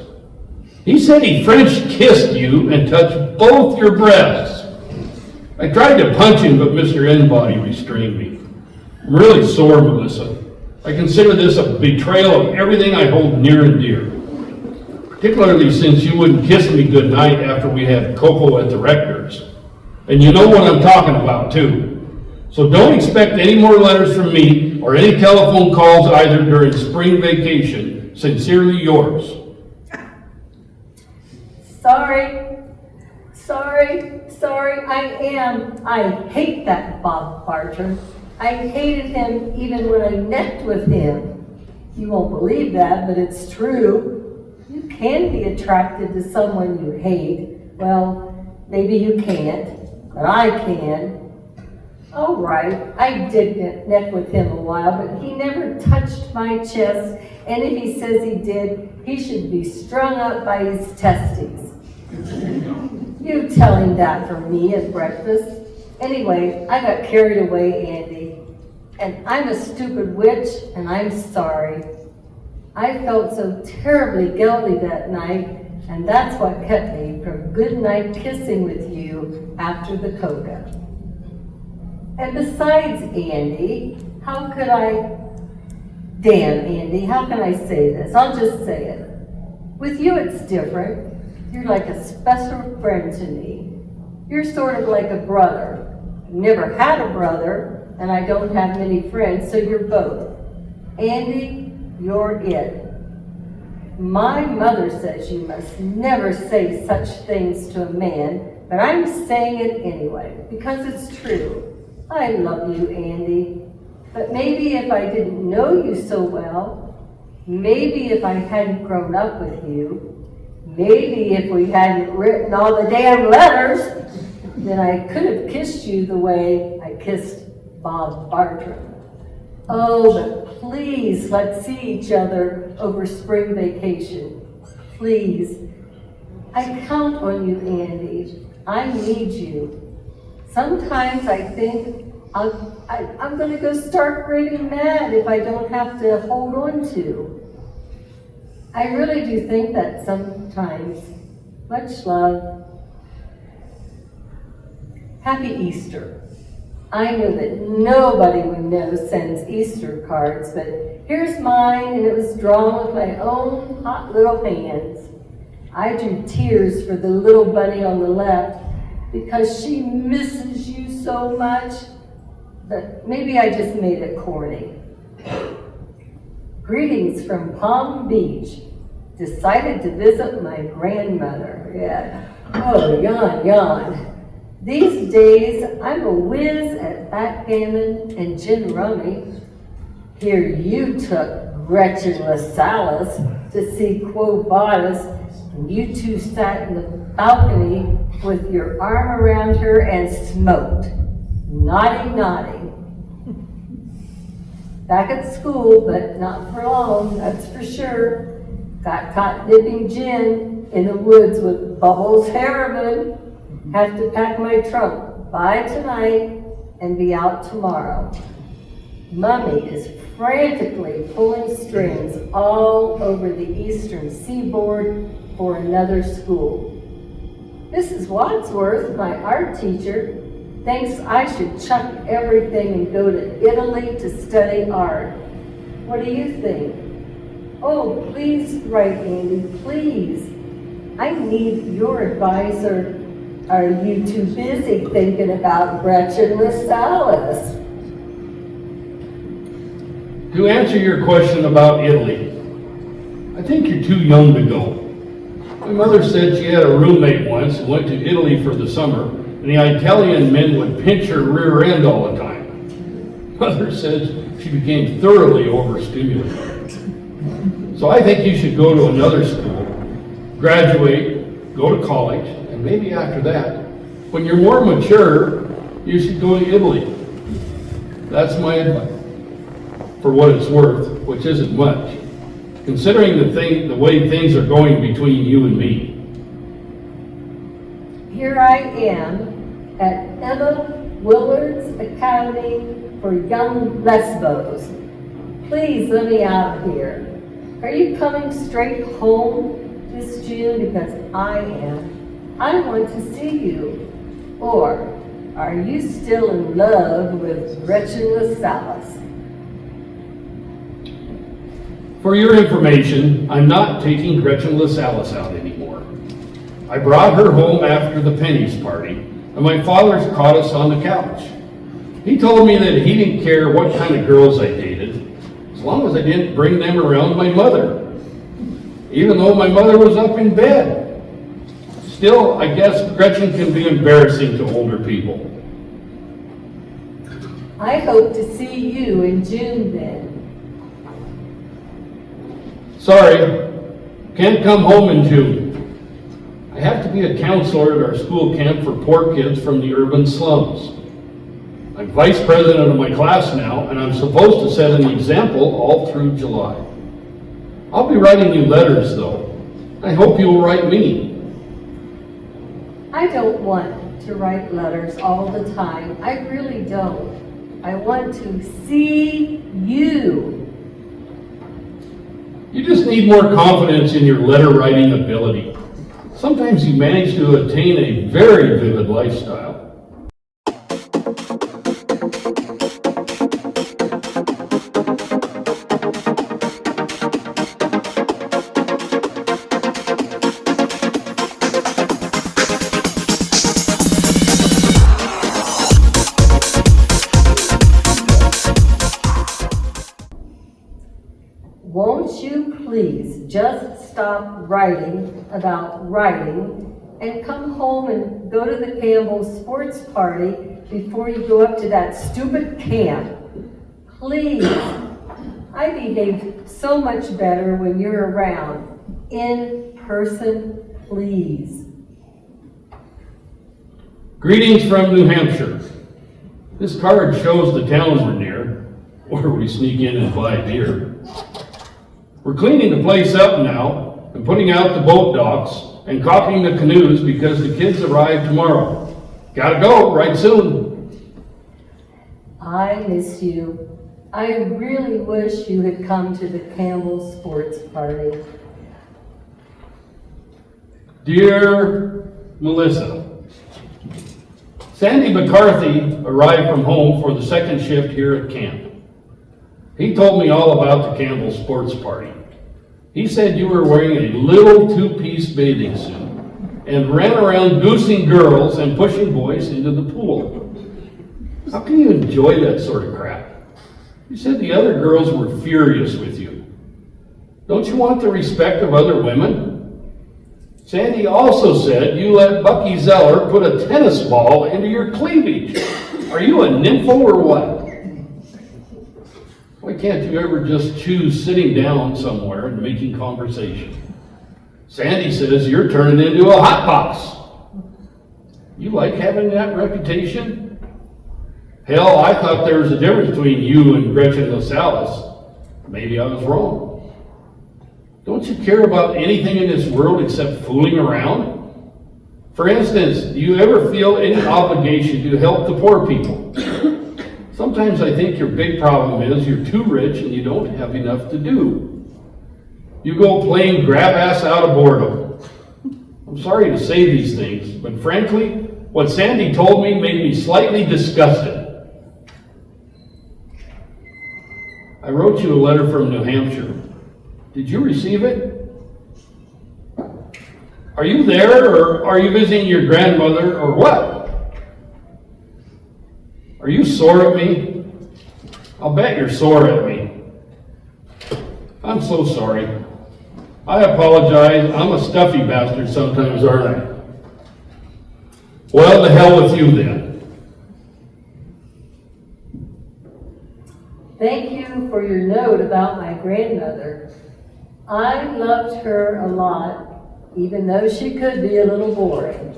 He said he French kissed you and touched both your breasts. I tried to punch him, but Mr. N-Body restrained me. I'm really sore, Melissa. I consider this a betrayal of everything I hold near and dear. Particularly since you wouldn't kiss me goodnight after we had cocoa at the rector's. And you know what I'm talking about, too. So don't expect any more letters from me or any telephone calls either during spring vacation. Sincerely yours. Sorry, I hate that Bob Bartram. I hated him even when I necked with him. You won't believe that, but it's true. You can be attracted to someone you hate. Well, maybe you can't, but I can. All right, I did neck with him a while, but he never touched my chest, and if he says he did, he should be strung up by his testes. You tell him that for me at breakfast. Anyway, I got carried away, Andy, and I'm a stupid witch, and I'm sorry. I felt so terribly guilty that night, and that's what kept me from goodnight kissing with you after the coca. And besides, Andy, damn, Andy, how can I say this? I'll just say it. With you, it's different. You're like a special friend to me. You're sort of like a brother. I've never had a brother, and I don't have many friends, so you're both. Andy, you're it. My mother says you must never say such things to a man, but I'm saying it anyway, because it's true. I love you, Andy. But maybe if I didn't know you so well, maybe if I hadn't grown up with you, maybe if we hadn't written all the damn letters, then I could have kissed you the way I kissed Bob Bartram. Oh, but please, let's see each other over spring vacation. Please. I count on you, Andy. I need you. Sometimes I think I'm going to go stark raving mad if I don't have to hold on to. I really do think that sometimes. Much love. Happy Easter. I know that nobody we know sends Easter cards, but here's mine, and it was drawn with my own hot little hands. I drew tears for the little bunny on the left because she misses you so much, but maybe I just made it corny. Greetings from Palm Beach. Decided to visit my grandmother. Yeah. Oh, yawn. These days, I'm a whiz at backgammon and gin rummy. Here you took Gretchen LaSalle's to see Quo Vadis, and you two sat in the balcony with your arm around her and smoked. Naughty. Back at school, but not for long, that's for sure. Got caught dipping gin in the woods with Bubbles Harriman. Have to pack my trunk. Bye tonight. and be out tomorrow. Mommy is frantically pulling strings all over the eastern seaboard for another school. Mrs. Wadsworth, my art teacher, thinks I should chuck everything and go to Italy to study art. What do you think? Oh, please write, Andy, please. I need your advice, or are you too busy thinking about Gretchen LaSalle? To answer your question about Italy, I think you're too young to go. My mother said she had a roommate once who went to Italy for the summer, and the Italian men would pinch her rear end all the time. Mother said she became thoroughly overstimulated. So I think you should go to another school, graduate, go to college, and maybe after that, when you're more mature, you should go to Italy. That's my advice, for what it's worth, which isn't much, considering the way things are going between you and me. Here I am at Emma Willard's Academy for Young Lesbos. Please let me out of here. Are you coming straight home this June? Because I am. I want to see you. Or are you still in love with Gretchen LaSalle? For your information, I'm not taking Gretchen LaSalle out anymore. I brought her home after the Pennies party, and my father's caught us on the couch. He told me that he didn't care what kind of girls I dated, as long as I didn't bring them around my mother, even though my mother was up in bed. Still, I guess Gretchen can be embarrassing to older people. I hope to see you in June then. Sorry, can't come home in June. I have to be a counselor at our school camp for poor kids from the urban slums. I'm vice president of my class now, and I'm supposed to set an example all through July. I'll be writing you letters, though. I hope you'll write me. I don't want to write letters all the time. I really don't. I want to see you. You just need more confidence in your letter writing ability. Sometimes you manage to attain a very vivid lifestyle. Won't you please just stop writing about writing and come home and go to the Campbell sports party before you go up to that stupid camp? Please. I behave so much better when you're around. In person, please. Greetings from New Hampshire. This card shows the towns we're near, or we sneak in and buy beer. We're cleaning the place up now and putting out the boat docks and caulking the canoes because the kids arrive tomorrow. Gotta go right soon. I miss you. I really wish you had come to the Campbell sports party. Dear Melissa, Sandy McCarthy arrived from home for the second shift here at camp. He told me all about the Campbell sports party. He said you were wearing a little two-piece bathing suit and ran around goosing girls and pushing boys into the pool. How can you enjoy that sort of crap? You said the other girls were furious with you. Don't you want the respect of other women? Sandy also said you let Bucky Zeller put a tennis ball into your cleavage. Are you a nympho or what? Why can't you ever just choose sitting down somewhere and making conversation? Sandy says you're turning into a hot box. You like having that reputation? Hell, I thought there was a difference between you and Gretchen LaSalle. Maybe I was wrong. Don't you care about anything in this world except fooling around? For instance, do you ever feel any obligation to help the poor people? Sometimes I think your big problem is you're too rich and you don't have enough to do. You go plain grab ass out of boredom. I'm sorry to say these things, but frankly, what Sandy told me made me slightly disgusted. I wrote you a letter from New Hampshire. Did you receive it? Are you there, or are you visiting your grandmother, or what? Are you sore at me? I'll bet you're sore at me. I'm so sorry. I apologize. I'm a stuffy bastard sometimes, aren't I? Well, to hell with you then. Thank you for your note about my grandmother. I loved her a lot, even though she could be a little boring.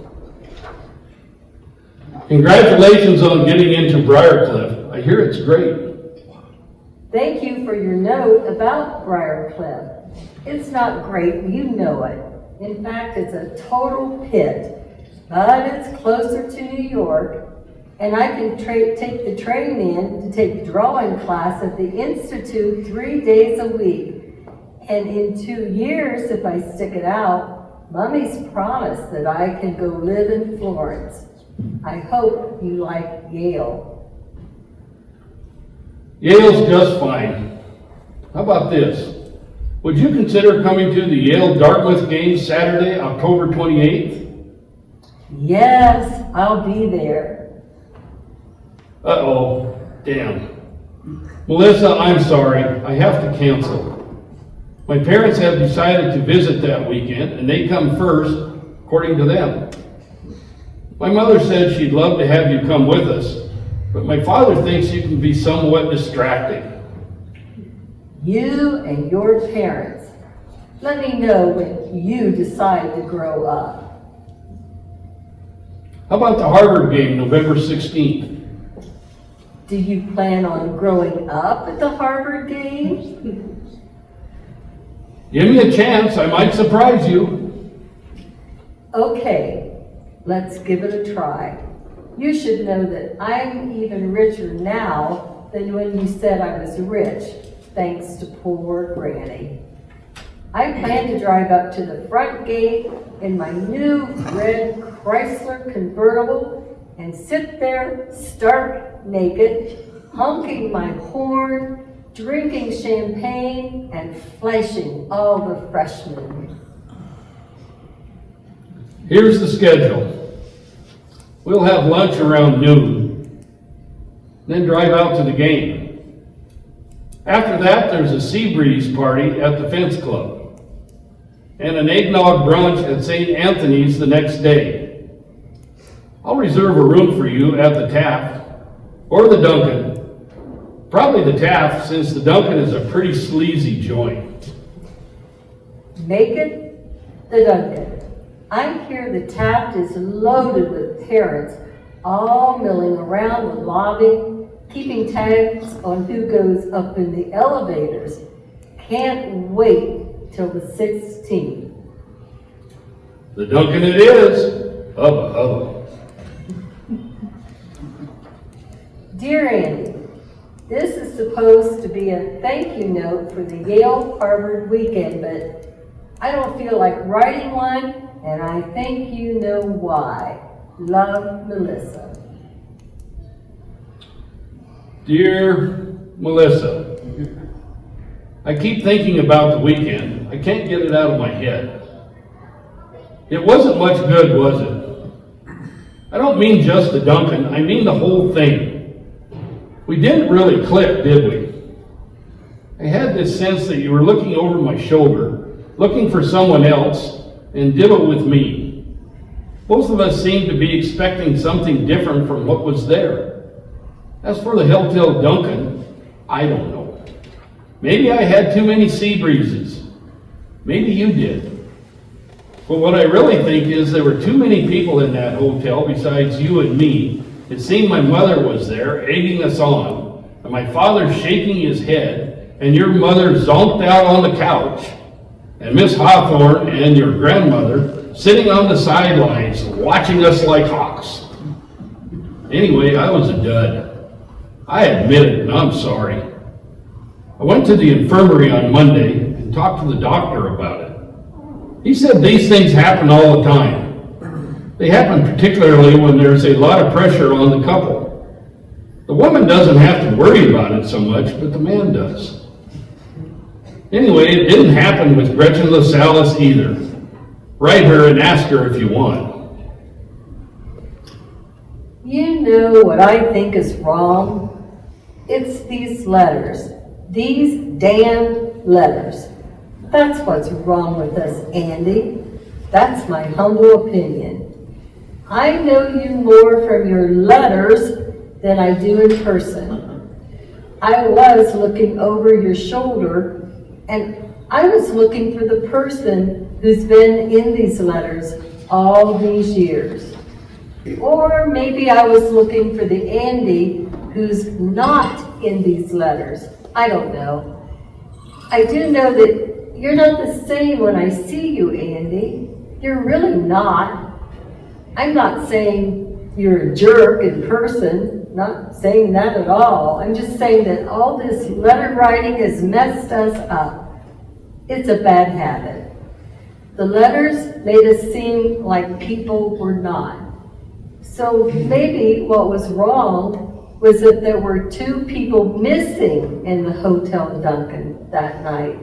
Congratulations on getting into Briarcliff. I hear it's great. Thank you for your note about Briarcliff. It's not great, you know it. In fact, it's a total pit, but it's closer to New York, and I can take the train in to take drawing class at the Institute 3 days a week. And in 2 years, if I stick it out, Mummy's promised that I can go live in Florence. I hope you like Yale. Yale's just fine. How about this? Would you consider coming to the Yale-Dartmouth game Saturday, October 28th? Yes, I'll be there. Uh-oh, damn. Melissa, I'm sorry. I have to cancel. My parents have decided to visit that weekend, and they come first, according to them. My mother said she'd love to have you come with us, but my father thinks you can be somewhat distracting. You and your parents. Let me know when you decide to grow up. How about the Harvard game, November 16th? Do you plan on growing up at the Harvard game? Give me a chance, I might surprise you. Okay, let's give it a try. You should know that I'm even richer now than when you said I was rich, thanks to poor Granny. I plan to drive up to the front gate in my new red Chrysler convertible and sit there stark naked, honking my horn, drinking champagne, and flashing all the freshmen. Here's the schedule. We'll have lunch around noon, then drive out to the game. After that, there's a sea breeze party at the Fence Club, and an eggnog brunch at St. Anthony's the next day. I'll reserve a room for you at the Taft, or the Duncan. Probably the Taft, since the Duncan is a pretty sleazy joint. Make it the Duncan. I hear the Taft is loaded with parents, all milling around the lobby, keeping tabs on who goes up in the elevators. Can't wait till the 16th. The Duncan it is. Hubba hubba. Dear Andy, this is supposed to be a thank you note for the Yale-Harvard weekend, but I don't feel like writing one, and I think you know why. Love, Melissa. Dear Melissa, I keep thinking about the weekend. I can't get it out of my head. It wasn't much good, was it? I don't mean just the Duncan, I mean the whole thing. We didn't really click, did we? I had this sense that you were looking over my shoulder, looking for someone else, and ditto with me. Both of us seemed to be expecting something different from what was there. As for the Helltail Duncan, I don't know. Maybe I had too many sea breezes. Maybe you did. But what I really think is there were too many people in that hotel besides you and me. It seemed my mother was there, egging us on, and my father shaking his head, and your mother zonked out on the couch, and Miss Hawthorne and your grandmother sitting on the sidelines watching us like hawks. Anyway, I was a dud. I admit it, and I'm sorry. I went to the infirmary on Monday and talked to the doctor about it. He said these things happen all the time. They happen particularly when there's a lot of pressure on the couple. The woman doesn't have to worry about it so much, but the man does. Anyway, it didn't happen with Gretchen LaSalle either. Write her and ask her if you want. You know what I think is wrong? It's these letters. These damn letters. That's what's wrong with us, Andy. That's my humble opinion. I know you more from your letters than I do in person. I was looking over your shoulder, and I was looking for the person who's been in these letters all these years. Or maybe I was looking for the Andy who's not in these letters. I don't know. I do know that you're not the same when I see you, Andy. You're really not. I'm not saying you're a jerk in person, not saying that at all. I'm just saying that all this letter writing has messed us up. It's a bad habit. The letters made us seem like people we're not. So maybe what was wrong was that there were two people missing in the Hotel Duncan that night.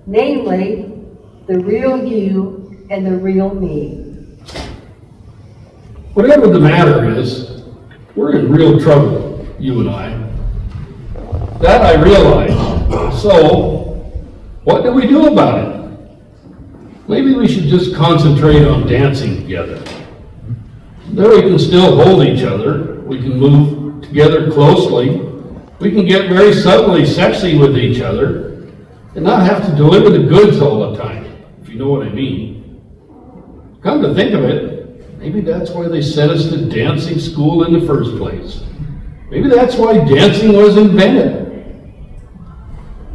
Namely, the real you and the real me. Whatever the matter is, we're in real trouble, you and I. That I realize. So, what do we do about it? Maybe we should just concentrate on dancing together. There we can still hold each other. We can move together closely. We can get very subtly sexy with each other and not have to deliver the goods all the time, if you know what I mean. Come to think of it, maybe that's why they sent us to dancing school in the first place. Maybe that's why dancing was invented.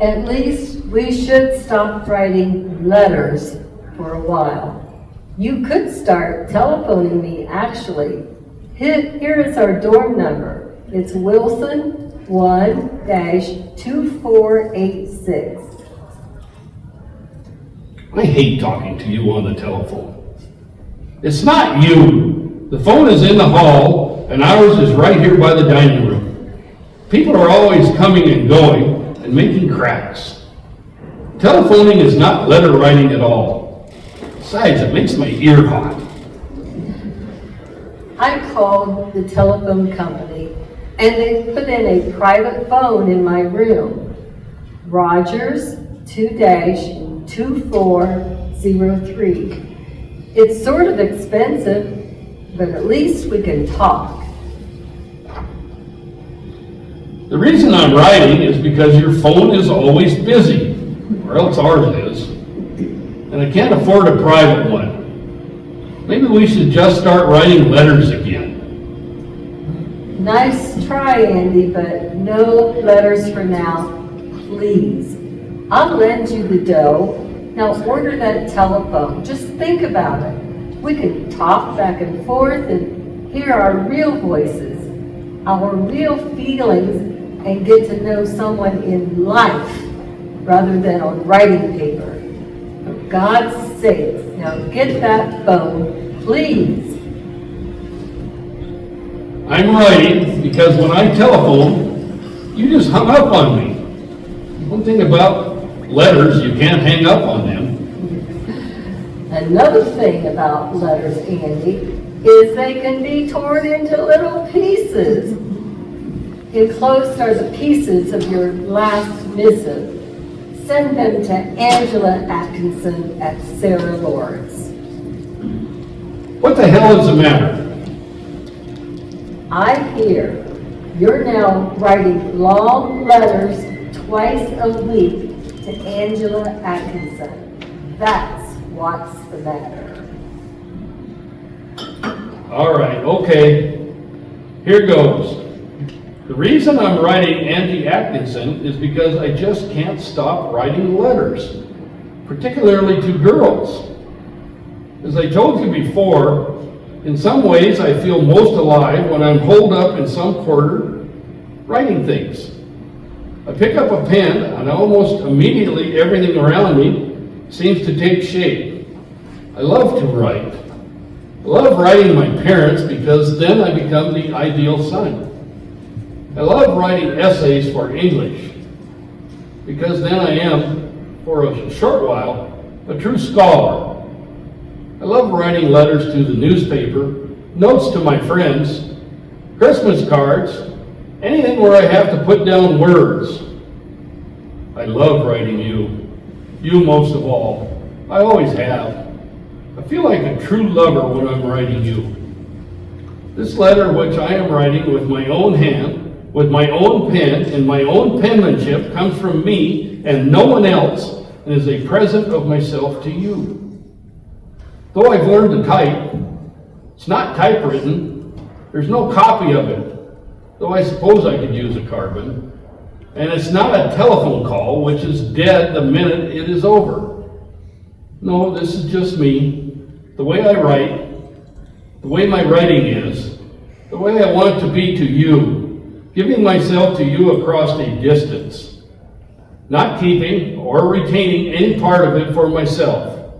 At least we should stop writing letters for a while. You could start telephoning me, actually. Here is our dorm number. It's Wilson 1-2486. I hate talking to you on the telephone. It's not you. The phone is in the hall, and ours is right here by the dining room. People are always coming and going and making cracks. Telephoning is not letter writing at all. Besides, it makes my ear hot. I called the telephone company, and they put in a private phone in my room. Rogers 2-2403. It's sort of expensive, but at least we can talk. The reason I'm writing is because your phone is always busy, or else ours is. And I can't afford a private one. Maybe we should just start writing letters again. Nice try, Andy, but no letters for now, please. I'll lend you the dough. Now order that telephone. Just think about it. We can talk back and forth and hear our real voices, our real feelings, and get to know someone in life rather than on writing paper. For God's sake, now get that phone, please. I'm writing because when I telephoned, you just hung up on me. One thing about letters, you can't hang up on them. Another thing about letters, Andy, is they can be torn into little pieces. Enclosed are the pieces of your last missive. Send them to Angela Atkinson at Sarah Lawrence. What the hell is the matter? I hear you're now writing long letters twice a week to Angela Atkinson. That's what's the matter. All right, okay. Here goes. The reason I'm writing Angie Atkinson is because I just can't stop writing letters, particularly to girls. As I told you before, in some ways I feel most alive when I'm holed up in some corner, writing things. I pick up a pen and almost immediately everything around me seems to take shape. I love to write. I love writing my parents because then I become the ideal son. I love writing essays for English because then I am, for a short while, a true scholar. I love writing letters to the newspaper, notes to my friends, Christmas cards, anything where I have to put down words. I love writing you most of all. I always have. I feel like a true lover when I'm writing you. This letter, which I am writing with my own hand, with my own pen and my own penmanship, comes from me and no one else, and is a present of myself to you. Though I've learned to type, it's not typewritten. There's no copy of it, though I suppose I could use a carbon. And it's not a telephone call, which is dead the minute it is over. No, this is just me, the way I write, the way my writing is, the way I want to be to you, giving myself to you across a distance, not keeping or retaining any part of it for myself,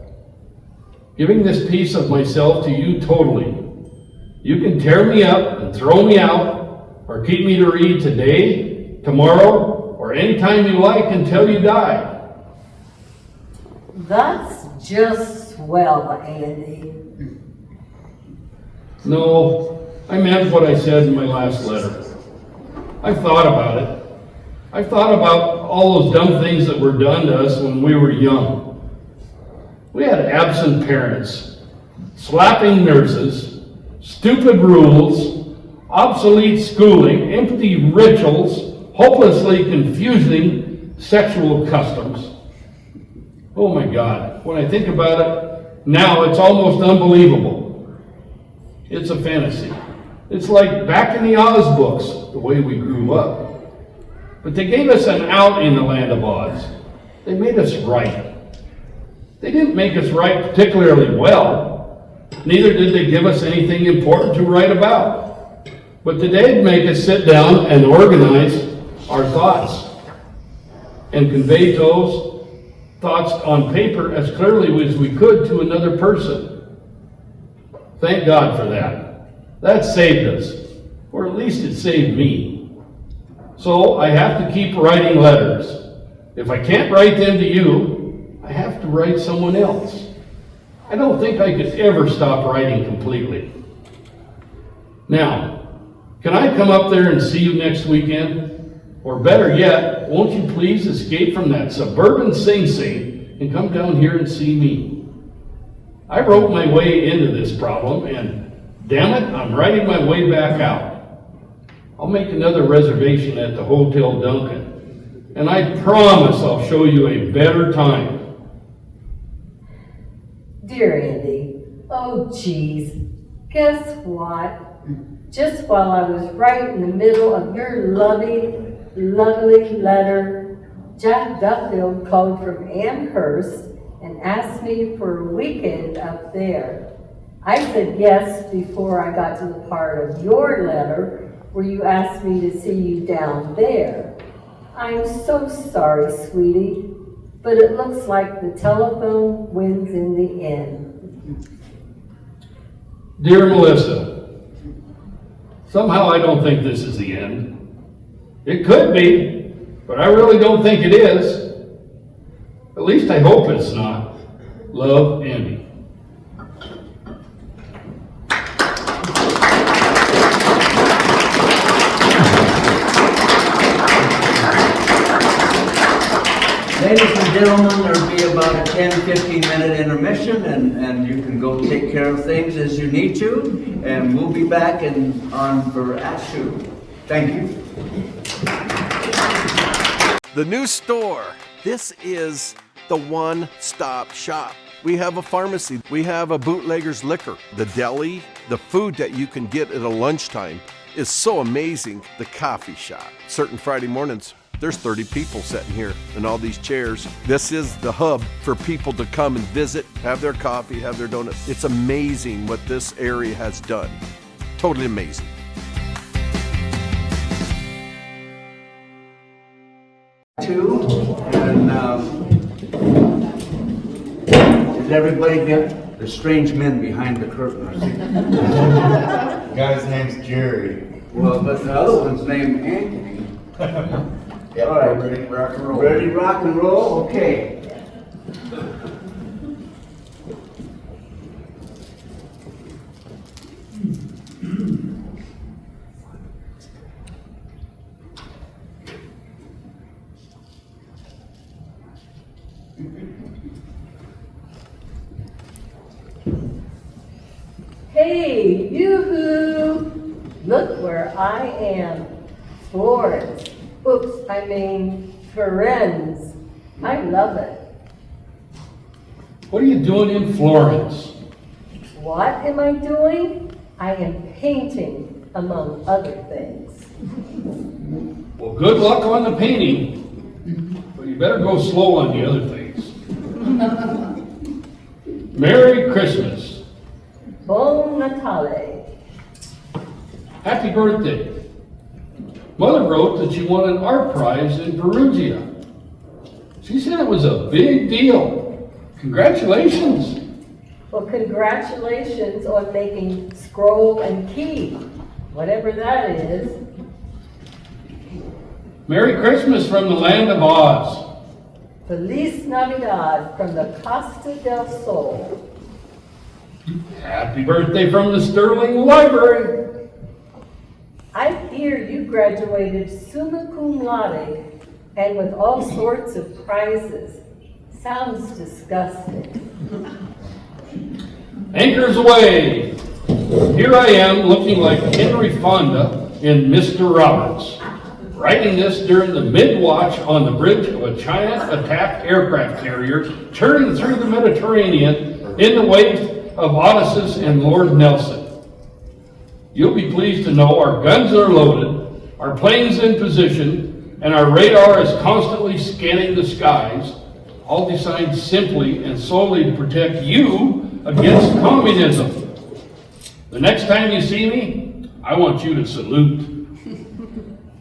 giving this piece of myself to you totally. You can tear me up and throw me out, or keep me to read today, tomorrow, or any time you like until you die. That's just swell, Andy. No, I meant what I said in my last letter. I've thought about it. I've thought about all those dumb things that were done to us when we were young. We had absent parents, slapping nurses, stupid rules, obsolete schooling, empty rituals, hopelessly confusing sexual customs. Oh my God, when I think about it, now it's almost unbelievable. It's a fantasy. It's like back in the Oz books, the way we grew up. But they gave us an out in the land of Oz. They made us right. They didn't make us write particularly well. Neither did they give us anything important to write about. But they did make us sit down and organize our thoughts and convey those thoughts on paper as clearly as we could to another person. Thank God for that. That saved us, or at least it saved me. So I have to keep writing letters. If I can't write them to you, I have to write someone else. I don't think I could ever stop writing completely. Now, can I come up there and see you next weekend? Or better yet, won't you please escape from that suburban Sing Sing and come down here and see me? I wrote my way into this problem, and damn it, I'm writing my way back out. I'll make another reservation at the Hotel Duncan, and I promise I'll show you a better time. Dear Andy, oh geez, guess what? Just while I was right in the middle of your lovely letter, Jack Duffield called from Amherst and asked me for a weekend up there. I said yes before I got to the part of your letter where you asked me to see you down there. I'm so sorry, sweetie, but it looks like the telephone wins in the end. Dear Melissa, somehow I don't think this is the end. It could be, but I really don't think it is. At least I hope it's not. Love, Andy. Ladies and gentlemen, there'll be about a 10-15 minute intermission, and you can go take care of things as you need to, and we'll be back on for ASHU. Thank you. The new store. This is the one-stop shop. We have a pharmacy. We have a bootlegger's liquor. The deli, the food that you can get at a lunchtime is so amazing. The coffee shop. Certain Friday mornings, there's 30 people sitting here in all these chairs. This is the hub for people to come and visit, have their coffee, have their donuts. It's amazing what this area has done. Totally amazing. Two, and did everybody get the strange men behind the curtain? Guy's name's Jerry. Well, but the other one's named Anthony. Yep, All right. we're ready to rock and roll. Ready, rock and roll? Okay. Hey, yoo-hoo! Look where I am. Florence. Oops, I mean, Firenze. I love it. What are you doing in Florence? What am I doing? I am painting, among other things. Well, good luck on the painting, but you better go slow on the other things. Merry Christmas. Bon Natale. Happy birthday. Mother wrote that you won an art prize in Perugia. She said it was a big deal. Congratulations. Well, congratulations on making scroll and key, whatever that is. Merry Christmas from the land of Oz. Feliz Navidad from the Costa del Sol. Happy birthday from the Sterling Library. I hear you graduated summa cum laude and with all sorts of prizes. Sounds disgusting. Anchors away. Here I am looking like Henry Fonda in Mr. Roberts, writing this during the mid-watch on the bridge of a giant attack aircraft carrier churning through the Mediterranean in the wake of Odysseus and Lord Nelson. You'll be pleased to know our guns are loaded, our planes in position, and our radar is constantly scanning the skies, all designed simply and solely to protect you against communism. The next time you see me, I want you to salute.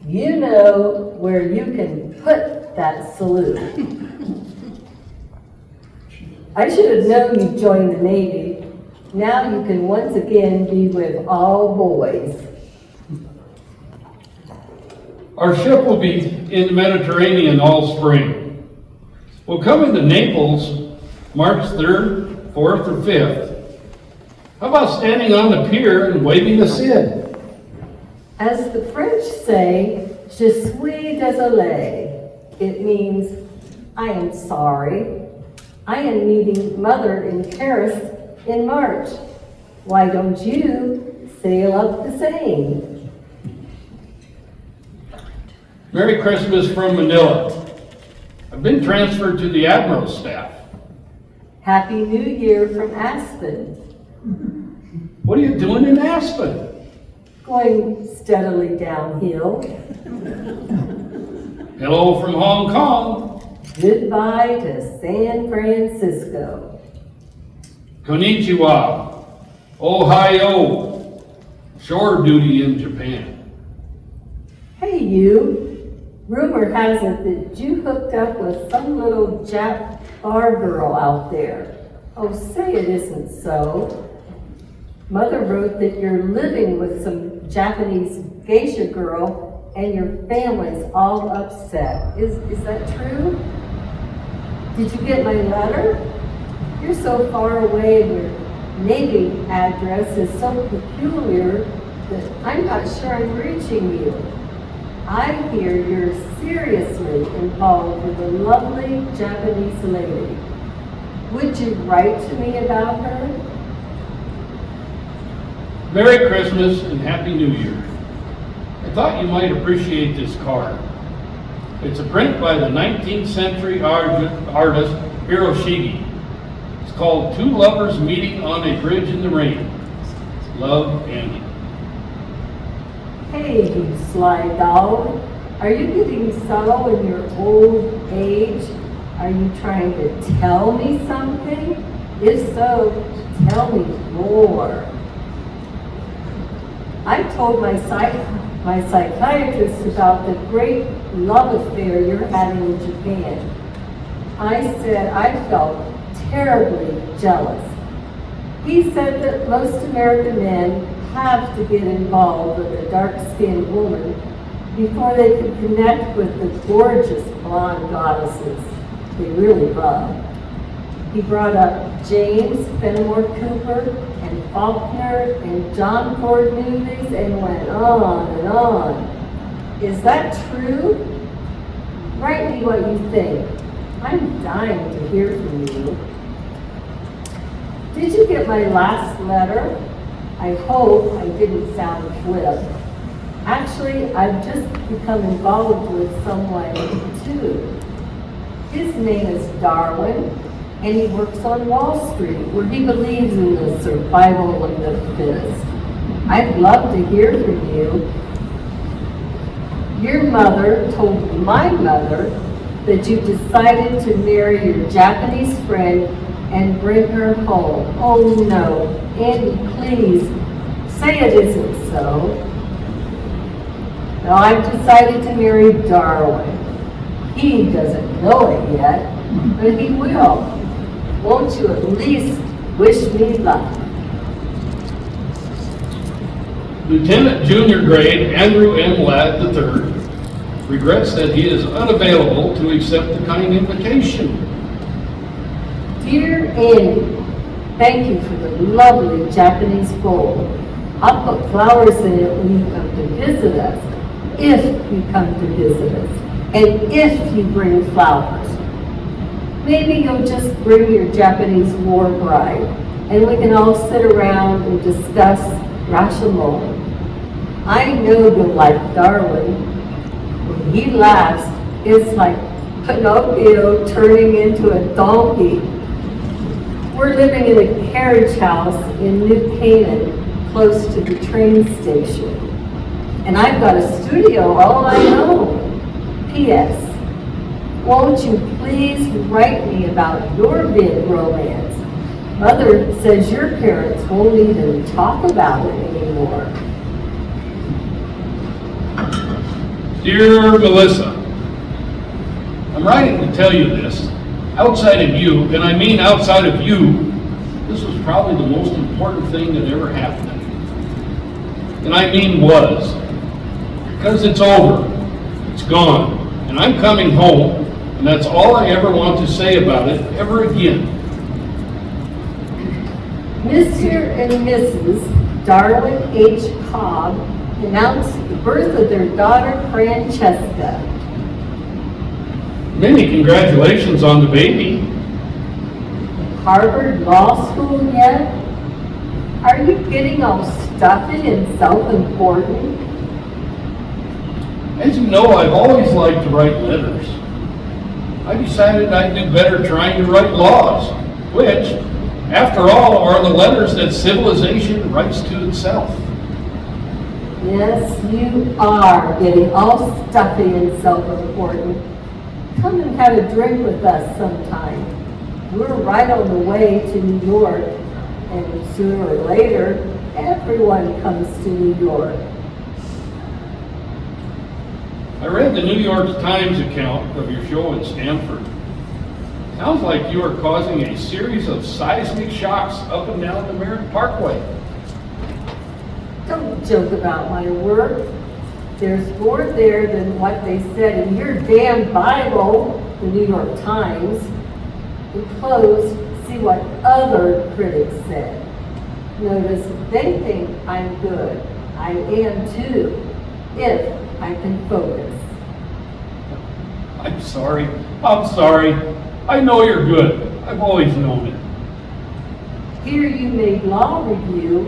You know where you can put that salute. I should have known you'd join the Navy. Now you can once again be with all boys. Our ship will be in the Mediterranean all spring. We'll come into Naples March 3rd, 4th, or 5th. How about standing on the pier and waving the Cid? As the French say, je suis désolé. It means, I am sorry. I am meeting Mother in Paris in March. Why don't you sail up the Seine? Merry Christmas from Manila. I've been transferred to the Admiral's staff. Happy New Year from Aspen. What are you doing in Aspen? Going steadily downhill. Hello from Hong Kong. Goodbye to San Francisco. Konnichiwa. Ohio. Shore duty in Japan. Hey you. Rumor has it that you hooked up with some little Jap bar girl out there. Oh, say it isn't so. Mother wrote that you're living with some Japanese geisha girl and your family's all upset. Is that true? Did you get my letter? You're so far away and your Navy address is so peculiar that I'm not sure I'm reaching you. I hear you're seriously involved with a lovely Japanese lady. Would you write to me about her? Merry Christmas and Happy New Year. I thought you might appreciate this card. It's a print by the 19th century artist Hiroshige. It's called Two Lovers Meeting on a Bridge in the Rain. Love, Andy. Hey, you sly dog. Are you getting subtle in your old age? Are you trying to tell me something? If so, tell me more. I told my my psychiatrist about the great love affair you're having in Japan. I said I felt terribly jealous. He said that most American men have to get involved with a dark-skinned woman before they can connect with the gorgeous blonde goddesses they really love. He brought up James Fenimore Cooper and Faulkner and John Ford movies and went on and on. Is that true? Write me what you think. I'm dying to hear from you. Did you get my last letter? I hope I didn't sound flip. Actually, I've just become involved with someone too. His name is Darwin, and he works on Wall Street, where he believes in the survival of the fittest. I'd love to hear from you. Your mother told my mother that you decided to marry your Japanese friend and bring her home. Oh no, Andy, please, say it isn't so. Now I've decided to marry Darwin. He doesn't know it yet, but he will. Won't you at least wish me luck? Lieutenant Junior Grade Andrew M. Ladd III regrets that he is unavailable to accept the kind invitation. Dear Andy, thank you for the lovely Japanese bowl. I'll put flowers in it when you come to visit us, if you come to visit us, and if you bring flowers. Maybe you'll just bring your Japanese war bride, and we can all sit around and discuss Rashomon. I know you'll like Darwin. When he laughs, it's like Pinocchio turning into a donkey. We're living in a carriage house in New Canaan, close to the train station. And I've got a studio all I own. P.S. Won't you please write me about your big romance? Mother says your parents won't even talk about it anymore. Dear Melissa, I'm writing to tell you this. Outside of you, and I mean outside of you, this was probably the most important thing that ever happened to me. And I mean was. Because it's over. It's gone. And I'm coming home, and that's all I ever want to say about it ever again. Mr. and Mrs. Darwin H. Cobb announced the birth of their daughter Francesca. Many congratulations on the baby. Harvard Law School yet? Are you getting all stuffy and self-important? As you know, I've always liked to write letters. I decided I'd do better trying to write laws, which, after all, are the letters that civilization writes to itself. Yes, you are getting all stuffy and self-important. Come and have a drink with us sometime. We're right on the way to New York, and sooner or later, everyone comes to New York. I read the New York Times account of your show in Stamford. Sounds like you are causing a series of seismic shocks up and down the Merritt Parkway. Don't joke about my work. There's more there than what they said in your damn Bible, the New York Times. Enclosed, see what other critics said. Notice they think I'm good. I am too, if I can focus. I'm sorry. I know you're good. I've always known it. Here you made law review,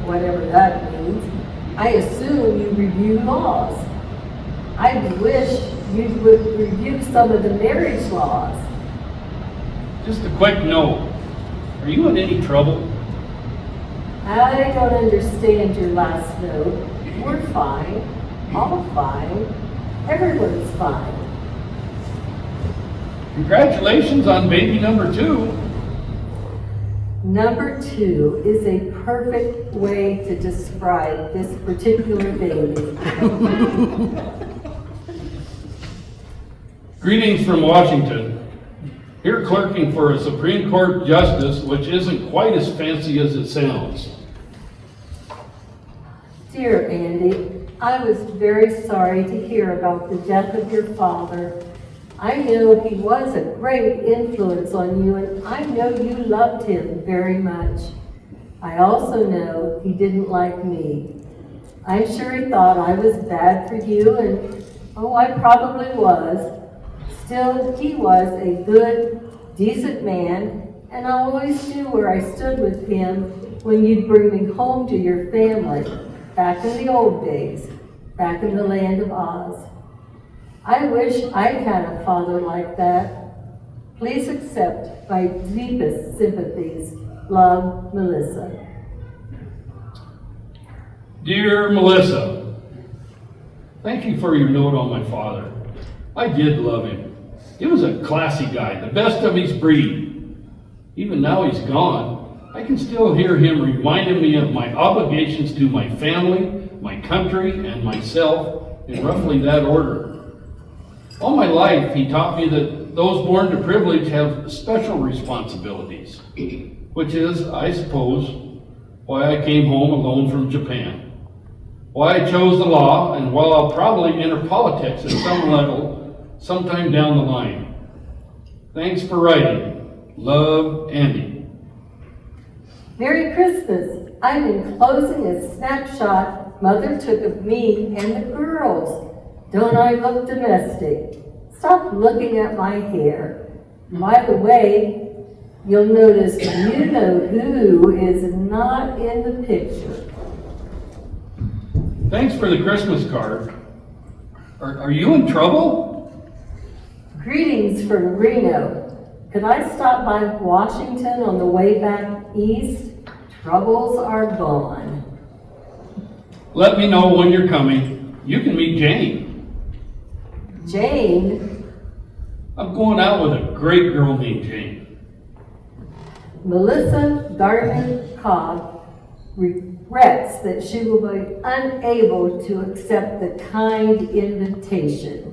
whatever that means. I assume you review laws. I wish you would review some of the marriage laws. Just a quick note. Are you in any trouble? I don't understand your last note. We're fine. All fine. Everyone's fine. Congratulations on baby number 2. Number 2 is a perfect way to describe this particular baby. Greetings from Washington. Here clerking for a Supreme Court justice, which isn't quite as fancy as it sounds. Dear Andy, I was very sorry to hear about the death of your father. I know he was a great influence on you, and I know you loved him very much. I also know he didn't like me. I'm sure he thought I was bad for you, and I probably was. Still, he was a good, decent man, and I always knew where I stood with him when you'd bring me home to your family, back in the old days, back in the land of Oz. I wish I'd had a father like that. Please accept my deepest sympathies. Love, Melissa. Dear Melissa, thank you for your note on my father. I did love him. He was a classy guy, the best of his breed. Even now he's gone, I can still hear him reminding me of my obligations to my family, my country, and myself in roughly that order. All my life, he taught me that those born to privilege have special responsibilities, which is, I suppose, why I came home alone from Japan, why I chose the law, and why I'll probably enter politics at some level sometime down the line. Thanks for writing. Love, Andy. Merry Christmas. I'm enclosing a snapshot Mother took of me and the girls. Don't I look domestic? Stop looking at my hair. By the way, you'll notice you know who is not in the picture. Thanks for the Christmas card. Are you in trouble? Greetings from Reno. Could I stop by Washington on the way back east? Troubles are gone. Let me know when you're coming. You can meet Jane. Jane? I'm going out with a great girl named Jane. Melissa Gardner Cobb regrets that she will be unable to accept the kind invitation.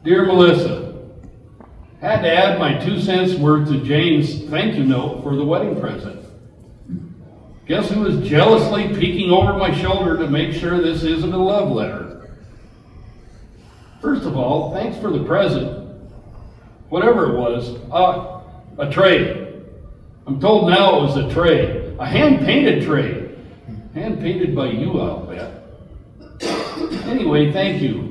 Dear Melissa, had to add my 2 cents worth to Jane's thank you note for the wedding present. Guess who is jealously peeking over my shoulder to make sure this isn't a love letter? First of all, thanks for the present. Whatever it was, a tray. I'm told now it was a tray. A hand-painted tray. Hand-painted by you, I'll bet. Anyway, thank you.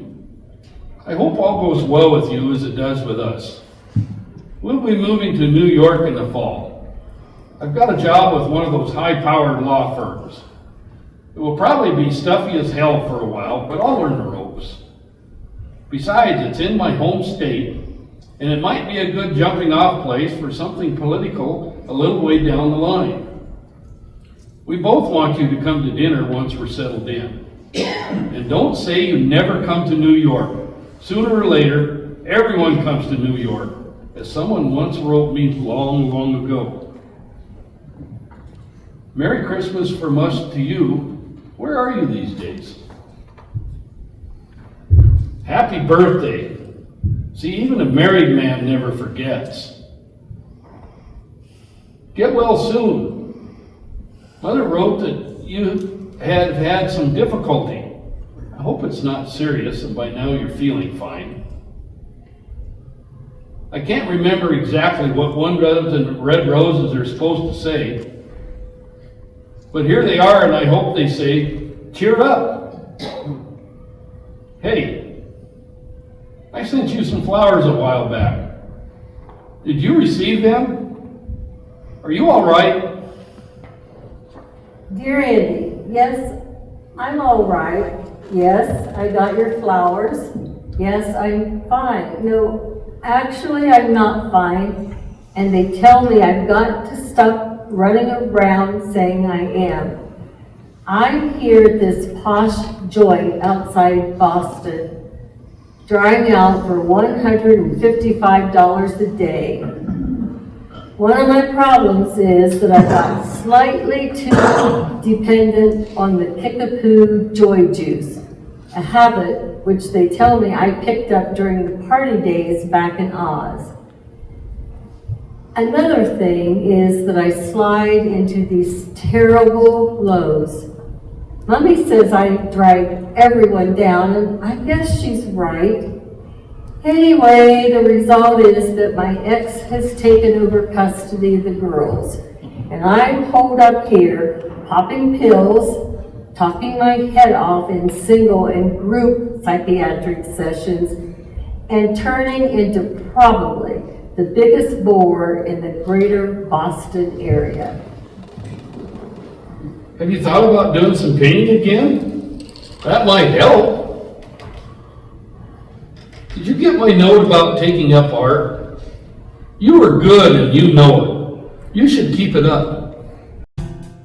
I hope all goes well with you as it does with us. We'll be moving to New York in the fall. I've got a job with one of those high-powered law firms. It will probably be stuffy as hell for a while, but I'll learn the ropes. Besides, it's in my home state, and it might be a good jumping off place for something political a little way down the line. We both want you to come to dinner once we're settled in. And don't say you never come to New York. Sooner or later, everyone comes to New York, as someone once wrote me long, long ago. Merry Christmas from us to you. Where are you these days? Happy birthday. See, even a married man never forgets. Get well soon. Mother wrote that you have had some difficulty. I hope it's not serious and by now you're feeling fine. I can't remember exactly what 1 dozen red roses are supposed to say, but here they are, and I hope they say, cheer up. Hey, I sent you some flowers a while back. Did you receive them? Are you all right? Dear Andy, yes, I'm all right. Yes, I got your flowers. Yes, I'm fine. No, actually, I'm not fine. And they tell me I've got to stop running around saying I am. I'm here at this posh joint outside Boston, drying out for $155 a day. One of my problems is that I got slightly too dependent on the Kickapoo Joy Juice, a habit which they tell me I picked up during the party days back in Oz. Another thing is that I slide into these terrible lows. Mommy says I drag everyone down, and I guess she's right. Anyway, the result is that my ex has taken over custody of the girls, and I'm holed up here, popping pills, talking my head off in single and group psychiatric sessions, and turning into probably the biggest bore in the greater Boston area. Have you thought about doing some painting again? That might help. Did you get my note about taking up art? You were good and you know it. You should keep it up.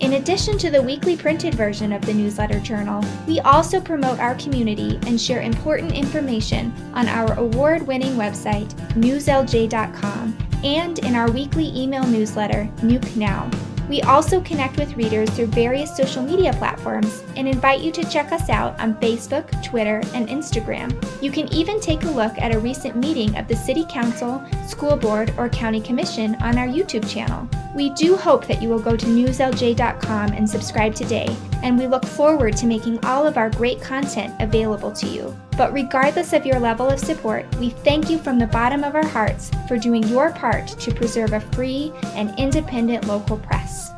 In addition to the weekly printed version of the newsletter journal, we also promote our community and share important information on our award-winning website, newslj.com, and in our weekly email newsletter, Nuke Now. We also connect with readers through various social media platforms and invite you to check us out on Facebook, Twitter, and Instagram. You can even take a look at a recent meeting of the City Council, School Board, or County Commission on our YouTube channel. We do hope that you will go to newslj.com and subscribe today, and we look forward to making all of our great content available to you. But regardless of your level of support, we thank you from the bottom of our hearts for doing your part to preserve a free and independent local press.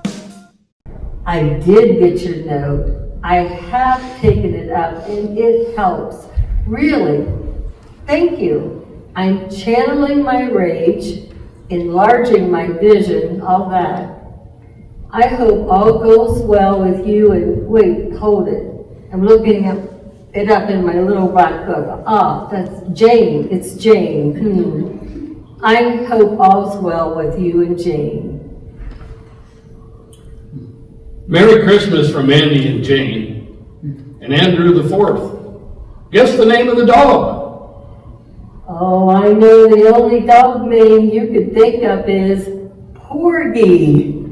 I did get your note. I have taken it up and it helps. Really. Thank you. I'm channeling my rage, enlarging my vision, all that. I hope all goes well with you and wait, hold it. I'm looking it up in my little black book. Ah, that's Jane. It's Jane. I hope all's well with you and Jane. Merry Christmas from Andy and Jane, and Andrew the Fourth. Guess the name of the dog. Oh, I know the only dog name you could think of is Porgy.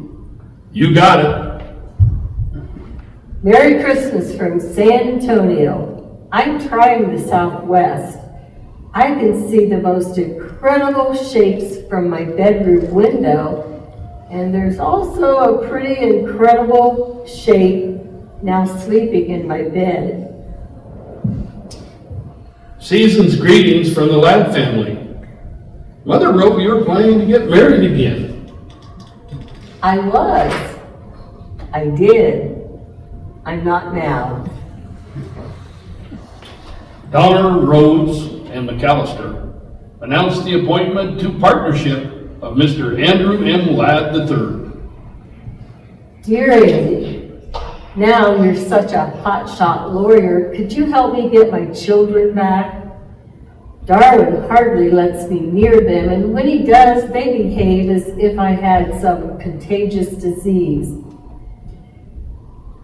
You got it. Merry Christmas from San Antonio. I'm trying the Southwest. I can see the most incredible shapes from my bedroom window, and there's also a pretty incredible shape now sleeping in my bed. Season's greetings from the Ladd family. Mother wrote you were planning to get married again. I was. I did. I'm not now. Donner, Rhodes, and McAllister announced the appointment to partnership of Mr. Andrew M. Ladd III. Dear Andy, now you're such a hotshot lawyer. Could you help me get my children back? Darwin hardly lets me near them, and when he does, they behave as if I had some contagious disease.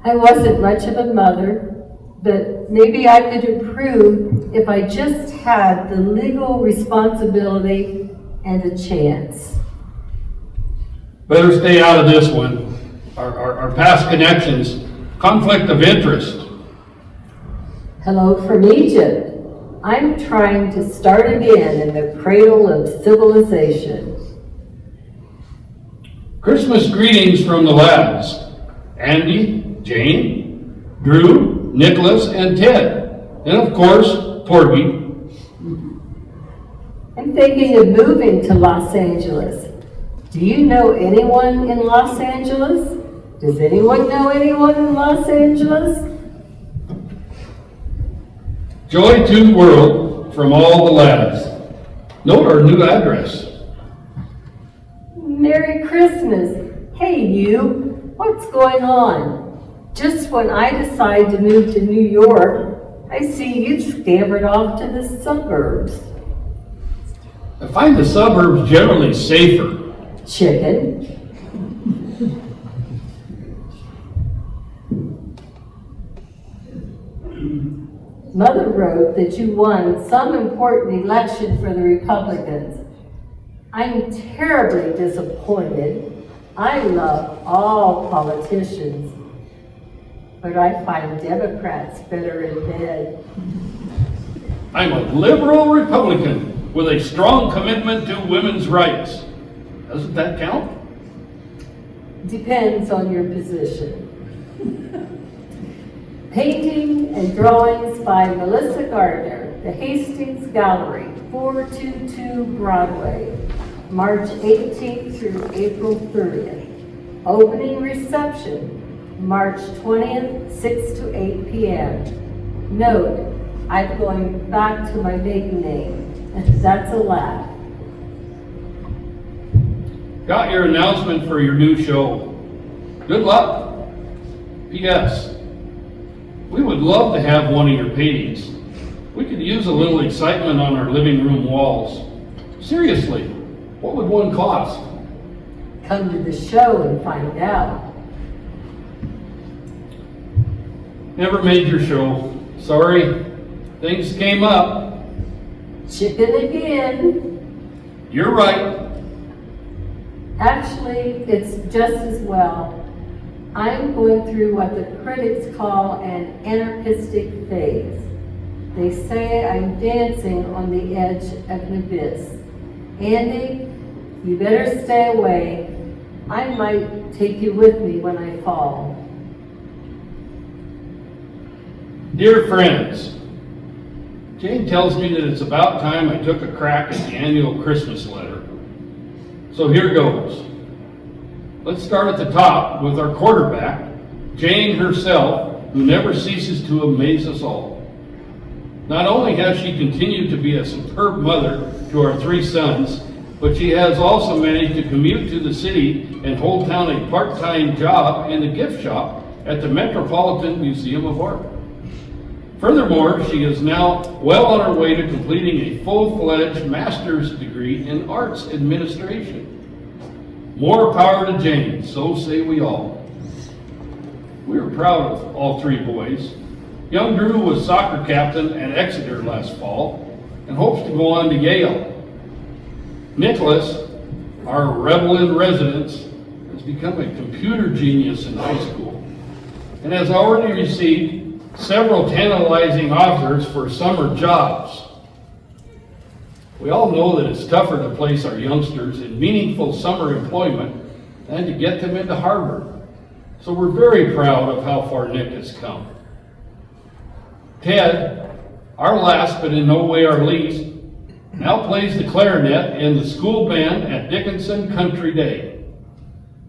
I wasn't much of a mother, but maybe I could improve if I just had the legal responsibility and a chance. Better stay out of this one. Our past connections, conflict of interest. Hello from Egypt. I'm trying to start again in the cradle of civilization. Christmas greetings from the Ladds. Andy, Jane, Drew, Nicholas, and Ted. And of course, Porgy. I'm thinking of moving to Los Angeles. Do you know anyone in Los Angeles? Does anyone know anyone in Los Angeles? Joy to the world from all the Ladds. Note our new address. Merry Christmas. Hey you, what's going on? Just when I decide to move to New York, I see you scampered off to the suburbs. I find the suburbs generally safer. Chicken. Mother wrote that you won some important election for the Republicans. I'm terribly disappointed. I love all politicians, but I find Democrats better in bed. I'm a liberal Republican with a strong commitment to women's rights. Doesn't that count? Depends on your position. Painting and drawings by Melissa Gardner, the Hastings Gallery, 422 Broadway, March 18th through April 30th. Opening reception, March 20th, 6 to 8 p.m. Note, I'm going back to my maiden name, and that's a laugh. Got your announcement for your new show. Good luck. P.S. We would love to have one of your paintings. We could use a little excitement on our living room walls. Seriously, what would one cost? Come to the show and find out. Never made your show. Sorry. Things came up. Chicken again. You're right. Actually, it's just as well. I'm going through what the critics call an anarchistic phase. They say I'm dancing on the edge of an abyss. Andy, you better stay away. I might take you with me when I fall. Dear friends, Jane tells me that it's about time I took a crack at the annual Christmas letter. So here goes. Let's start at the top with our quarterback, Jane herself, who never ceases to amaze us all. Not only has she continued to be a superb mother to our 3 sons, but she has also managed to commute to the city and hold down a part-time job in the gift shop at the Metropolitan Museum of Art. Furthermore, she is now well on her way to completing a full-fledged master's degree in arts administration. More power to Jane, so say we all. We are proud of all 3 boys. Young Drew was soccer captain at Exeter last fall and hopes to go on to Yale. Nicholas, our rebel in residence, has become a computer genius in high school and has already received several tantalizing offers for summer jobs. We all know that it's tougher to place our youngsters in meaningful summer employment than to get them into Harvard. So we're very proud of how far Nick has come. Ted, our last but in no way our least, now plays the clarinet in the school band at Dickinson Country Day.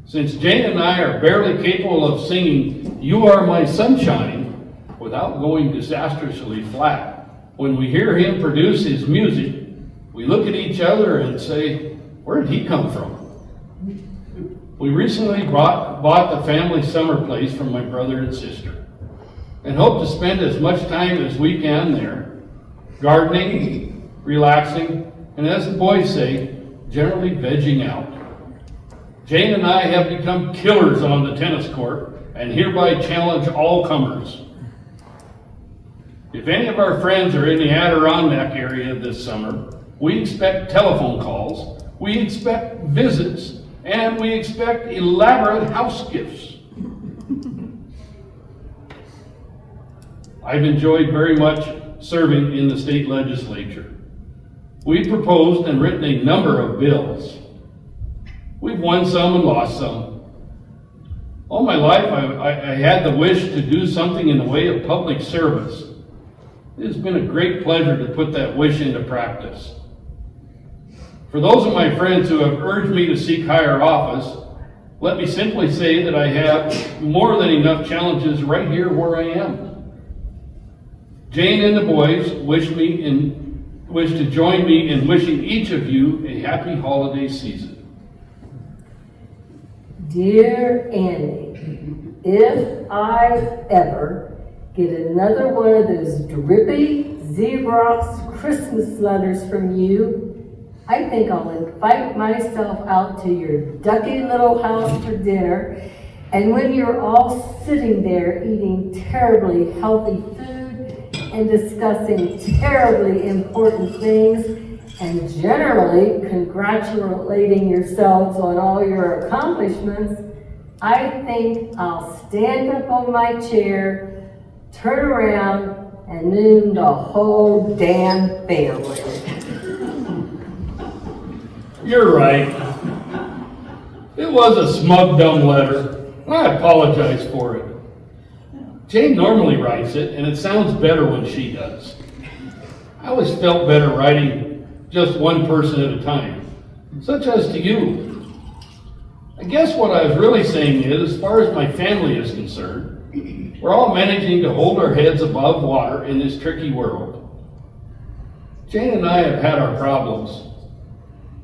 Since Jane and I are barely capable of singing "You Are My Sunshine" without going disastrously flat, when we hear him produce his music, we look at each other and say, where did he come from? We recently bought the family summer place from my brother and sister and hope to spend as much time as we can there, gardening, relaxing, and as the boys say, generally vegging out. Jane and I have become killers on the tennis court and hereby challenge all comers. If any of our friends are in the Adirondack area this summer, we expect telephone calls, we expect visits, and we expect elaborate house gifts. I've enjoyed very much serving in the state legislature. We've proposed and written a number of bills. We've won some and lost some. All my life, I had the wish to do something in the way of public service. It has been a great pleasure to put that wish into practice. For those of my friends who have urged me to seek higher office, let me simply say that I have more than enough challenges right here where I am. Jane and the boys wish to join me in wishing each of you a happy holiday season. Dear Andy, if I ever get another one of those drippy Xerox Christmas letters from you, I think I'll invite myself out to your ducky little house for dinner, and when you're all sitting there eating terribly healthy food and discussing terribly important things and generally congratulating yourselves on all your accomplishments, I think I'll stand up on my chair, turn around, and noon the whole damn family. You're right. It was a smug, dumb letter. I apologize for it. Jane normally writes it, and it sounds better when she does. I always felt better writing just one person at a time, such as to you. I guess what I was really saying is, as far as my family is concerned, we're all managing to hold our heads above water in this tricky world. Jane and I have had our problems,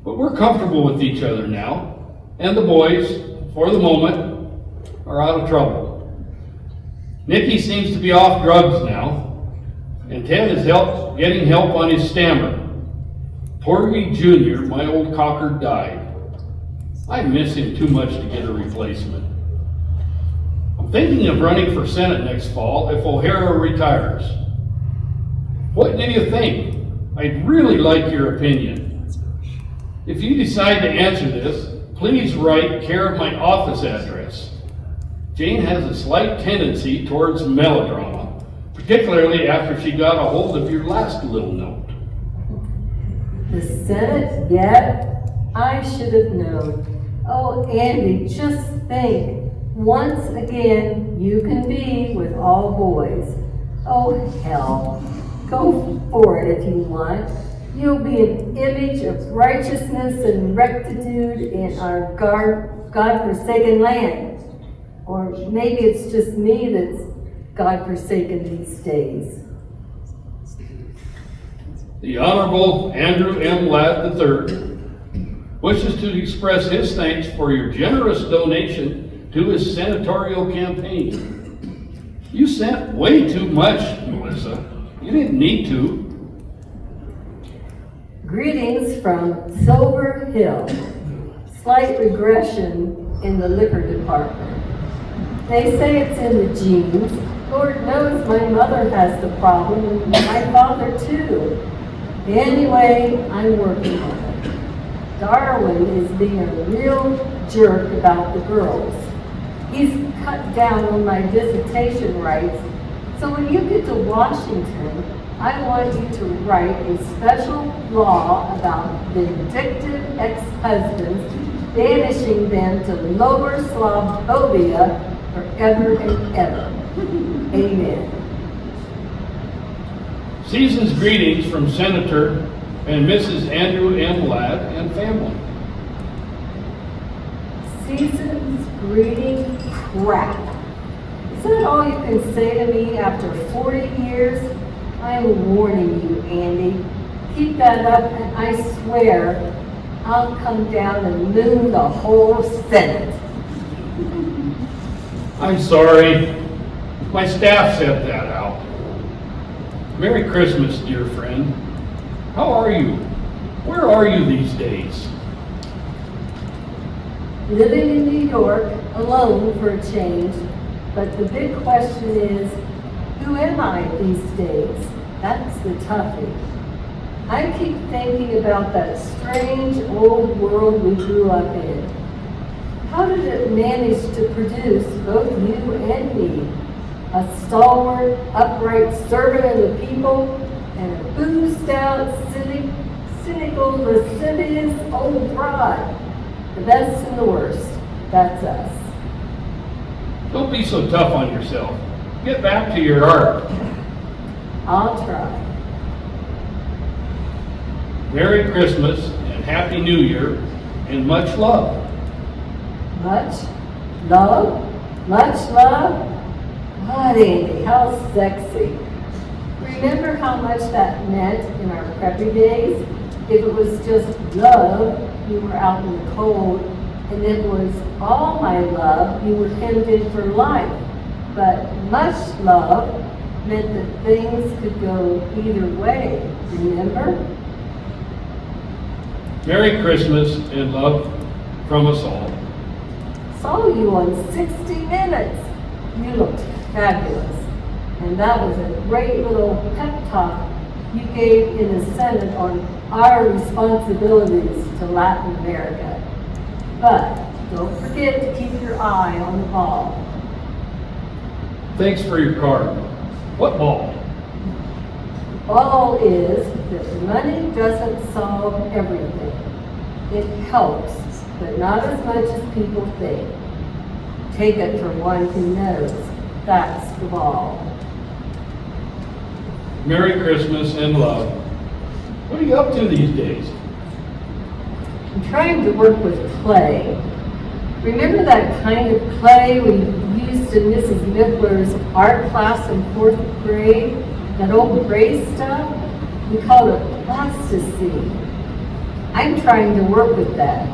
but we're comfortable with each other now, and the boys, for the moment, are out of trouble. Nicky seems to be off drugs now, and Ted is getting help on his stammer. Porgy Jr., my old cocker, died. I miss him too much to get a replacement. I'm thinking of running for Senate next fall if O'Hara retires. What do you think? I'd really like your opinion. If you decide to answer this, please write care of my office address. Jane has a slight tendency towards melodrama, particularly after she got a hold of your last little note. The Senate yet? I should have known. Oh, Andy, just think. Once again, you can be with all boys. Oh, hell. Go for it if you want. You'll be an image of righteousness and rectitude in our God-forsaken land. Or maybe it's just me that's God-forsaken these days. The Honorable Andrew M. Ladd III wishes to express his thanks for your generous donation to his senatorial campaign. You sent way too much, Melissa. You didn't need to. Greetings from Silver Hill. Slight regression in the liquor department. They say it's in the genes. Lord knows my mother has the problem, and my father too. Anyway, I'm working on it. Darwin is being a real jerk about the girls. He's cut down on my dissertation rights, so when you get to Washington, I want you to write a special law about vindictive ex-husbands, banishing them to Lower Slavovia forever and ever. Amen. Season's greetings from Senator and Mrs. Andrew M. Ladd and family. Season's greeting crap. Is that all you can say to me after 40 years? I'm warning you, Andy. Keep that up, and I swear I'll come down and moon the whole Senate. I'm sorry. My staff sent that out. Merry Christmas, dear friend. How are you? Where are you these days? Living in New York, alone for a change, but the big question is, who am I these days? That's the toughie. I keep thinking about that strange old world we grew up in. How did it manage to produce both you and me? A stalwart, upright servant of the people, and a boozed out, cynical, lascivious old broad. The best and the worst. That's us. Don't be so tough on yourself. Get back to your art. I'll try. Merry Christmas and Happy New Year and much love. Much love? Much love? God, Andy, how sexy. Remember how much that meant in our preppy days? If it was just love, you were out in the cold, and it was all my love, you were hemmed in for life. But much love meant that things could go either way, remember? Merry Christmas and love from us all. Saw you on 60 Minutes. You looked fabulous. And that was a great little pep talk you gave in the Senate on our responsibilities to Latin America. But don't forget to keep your eye on the ball. Thanks for your card. What ball? Ball is that money doesn't solve everything. It helps, but not as much as people think. Take it from one who knows. That's the ball. Merry Christmas and love. What are you up to these days? I'm trying to work with clay. Remember that kind of clay we used in Mrs. Midler's art class in 4th grade? That old gray stuff? We called it plasticine. I'm trying to work with that.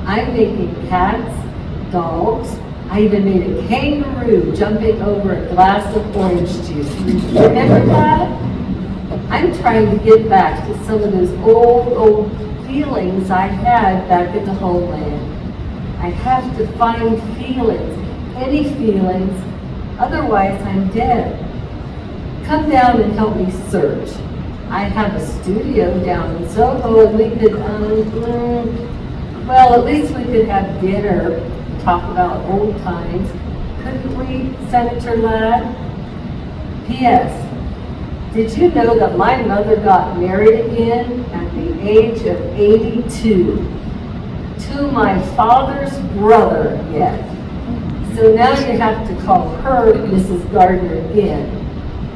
I'm making cats, dogs. I even made a kangaroo jumping over a glass of orange juice. Remember that? I'm trying to get back to some of those old feelings I had back at the homeland. I have to find feelings, any feelings, otherwise I'm dead. Come down and help me search. I have a studio down in Soho and we could, well, at least we could have dinner, talk about old times. Couldn't we, Senator Ladd? P.S. Did you know that my mother got married again at the age of 82 to my father's brother yet? So now you have to call her Mrs. Gardner again,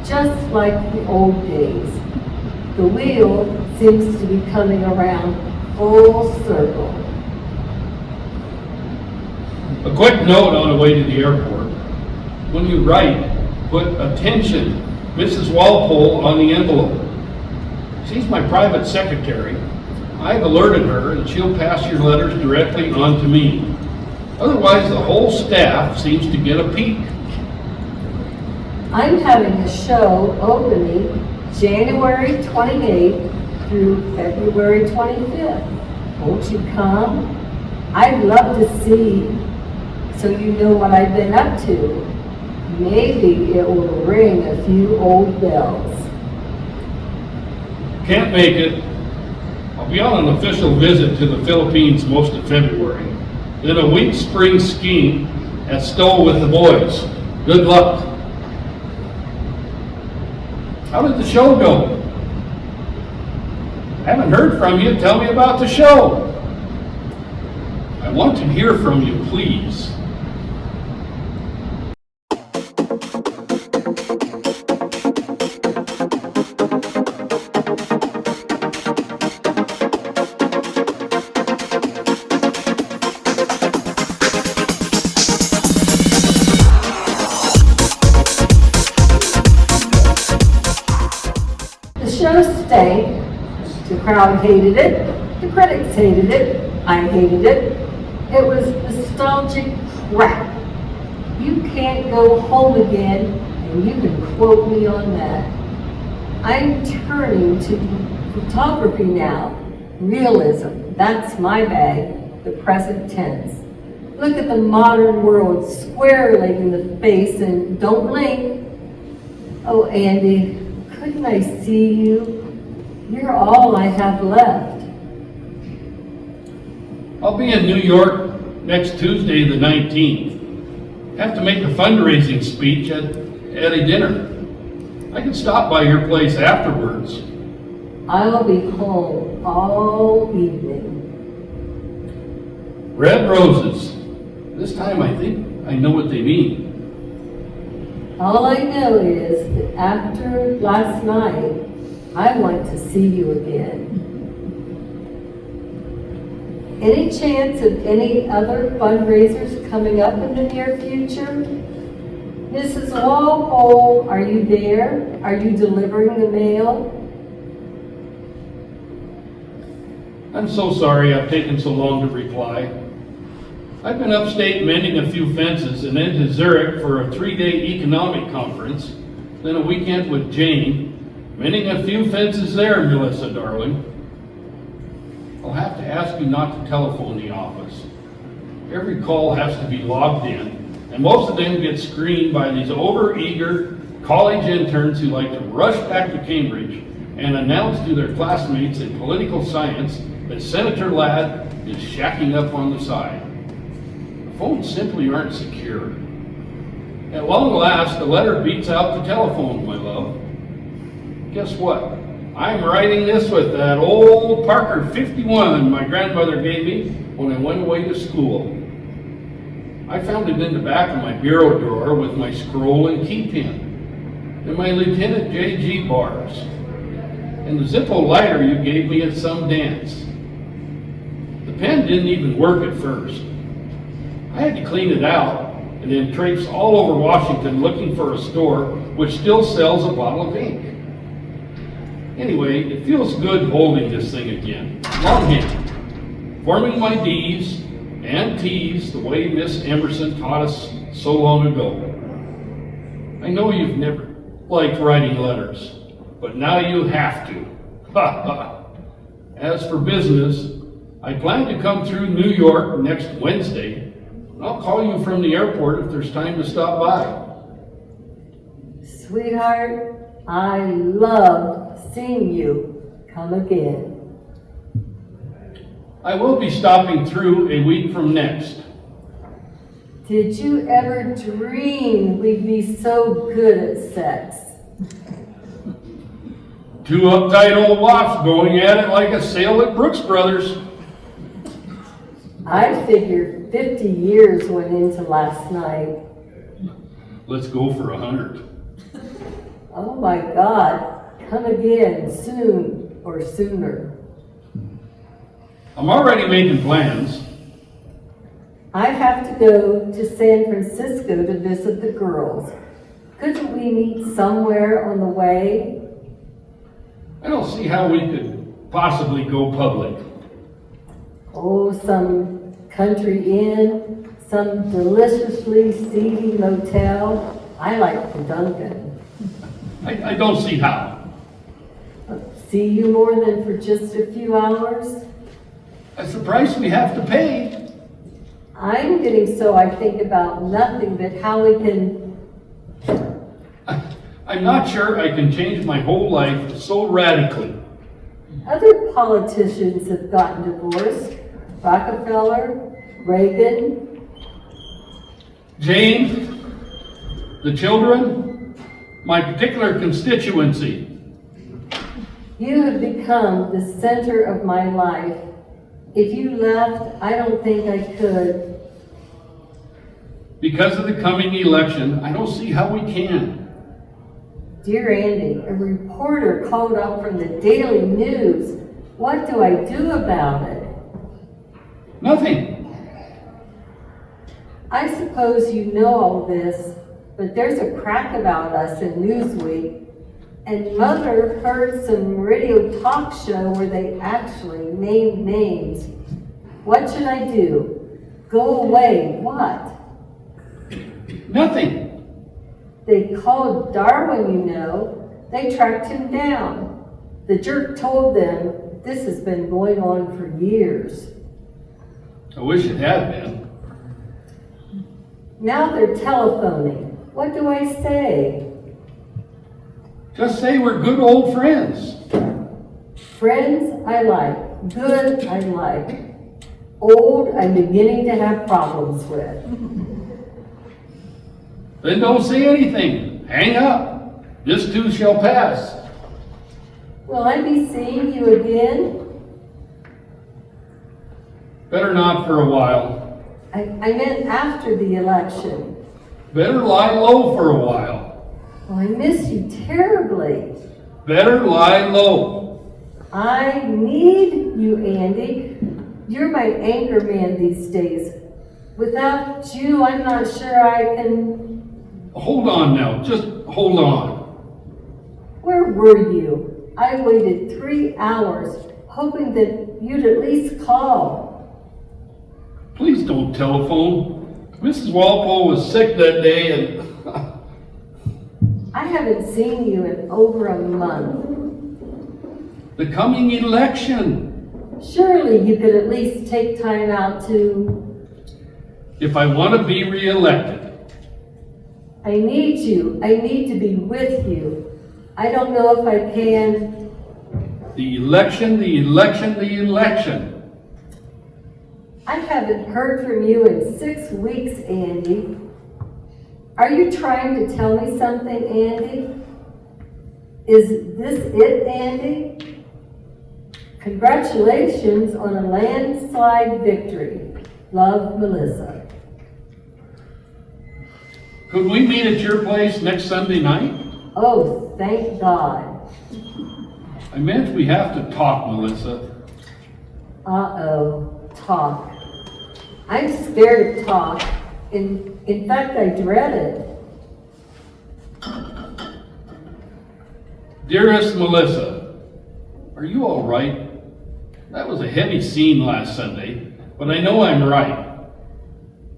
just like the old days. The wheel seems to be coming around full circle. A quick note on the way to the airport. When you write, put attention, Mrs. Walpole on the envelope. She's my private secretary. I've alerted her and she'll pass your letters directly on to me. Otherwise, the whole staff seems to get a peek. I'm having a show opening January 28th through February 25th. Won't you come? I'd love to see, so you know what I've been up to. Maybe it will ring a few old bells. Can't make it. I'll be on an official visit to the Philippines most of February. Then a week spring skiing at Stowe with the boys. Good luck. How did the show go? Haven't heard from you. Tell me about the show. I want to hear from you, please. The show stank. The crowd hated it. The critics hated it. I hated it. It was nostalgic crap. You can't go home again, and you can quote me on that. I'm turning to photography now. Realism, that's my bag, the present tense. Look at the modern world squarely in the face and don't blink. Oh, Andy, couldn't I see you? You're all I have left. I'll be in New York next Tuesday, the 19th. Have to make a fundraising speech at a dinner. I can stop by your place afterwards. I'll be home all evening. Red roses. This time I think I know what they mean. All I know is that after last night, I want to see you again. Any chance of any other fundraisers coming up in the near future? Mrs. Walpole, are you there? Are you delivering the mail? I'm so sorry I've taken so long to reply. I've been upstate mending a few fences and then to Zurich for a 3-day economic conference, then a weekend with Jane, mending a few fences there, Melissa, darling. I'll have to ask you not to telephone the office. Every call has to be logged in, and most of them get screened by these overeager college interns who like to rush back to Cambridge and announce to their classmates in political science that Senator Ladd is shacking up on the side. The phones simply aren't secure. At long last, the letter beats out the telephone, my love. Guess what? I'm writing this with that old Parker 51 my grandmother gave me when I went away to school. I found it in the back of my bureau drawer with my scroll and key pin, and my Lieutenant J.G. bars, and the Zippo lighter you gave me at some dance. The pen didn't even work at first. I had to clean it out and then traipse all over Washington looking for a store which still sells a bottle of ink. Anyway, it feels good holding this thing again, longhand, forming my D's and T's the way Miss Emerson taught us so long ago. I know you've never liked writing letters, but now you have to. Ha ha. As for business, I plan to come through New York next Wednesday. I'll call you from the airport if there's time to stop by. Sweetheart, I loved seeing you. Come again. I will be stopping through a week from next. Did you ever dream we'd be so good at sex? Two uptight old wops going at it like a sale at Brooks Brothers. I figured 50 years went into last night. Let's go for 100. Oh my God, come again soon or sooner. I'm already making plans. I have to go to San Francisco to visit the girls. Couldn't we meet somewhere on the way? I don't see how we could possibly go public. Oh, some country inn, some deliciously seedy motel. I like the Duncan. I don't see how. See you more than for just a few hours? That's the price we have to pay. I'm getting so I think about nothing but how we can... I'm not sure I can change my whole life so radically. Other politicians have gotten divorced. Rockefeller, Reagan. James, the children, my particular constituency. You have become the center of my life. If you left, I don't think I could. Because of the coming election, I don't see how we can. Dear Andy, a reporter called up from the Daily News. What do I do about it? Nothing. I suppose you know all this, but there's a crack about us in Newsweek, and Mother heard some radio talk show where they actually named names. What should I do? Go away, what? Nothing. They called Darwin, you know. They tracked him down. The jerk told them this has been going on for years. I wish it had been. Now they're telephoning. What do I say? Just say we're good old friends. Friends, I like. Good, I like. Old, I'm beginning to have problems with. Then don't say anything. Hang up. This too shall pass. Will I be seeing you again? Better not for a while. I meant after the election. Better lie low for a while. Well, I miss you terribly. Better lie low. I need you, Andy. You're my anchor man these days. Without you, I'm not sure I can... Hold on now. Just hold on. Where were you? I waited 3 hours, hoping that you'd at least call. Please don't telephone. Mrs. Walpole was sick that day and... I haven't seen you in over a month. The coming election. Surely you could at least take time out to... If I want to be reelected. I need you. I need to be with you. I don't know if I can... The election, the election, the election. I haven't heard from you in 6 weeks, Andy. Are you trying to tell me something, Andy? Is this it, Andy? Congratulations on a landslide victory. Love, Melissa. Could we meet at your place next Sunday night? Oh, thank God. I meant we have to talk, Melissa. Uh-oh, talk. I'm scared of talk. In fact, I dread it. Dearest Melissa, are you all right? That was a heavy scene last Sunday, but I know I'm right.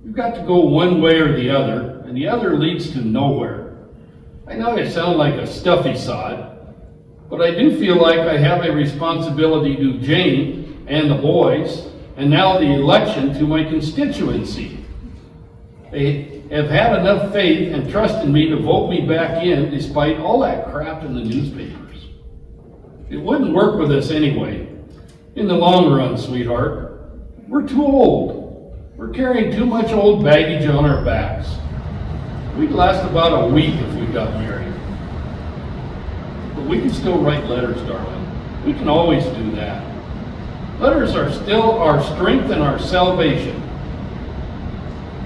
You've got to go one way or the other, and the other leads to nowhere. I know I sound like a stuffy sod, but I do feel like I have a responsibility to Jane and the boys, and now the election to my constituency. They have had enough faith and trust in me to vote me back in despite all that crap in the newspapers. It wouldn't work with us anyway. In the long run, sweetheart, we're too old. We're carrying too much old baggage on our backs. We'd last about a week if we got married. But we can still write letters, darling. We can always do that. Letters are still our strength and our salvation.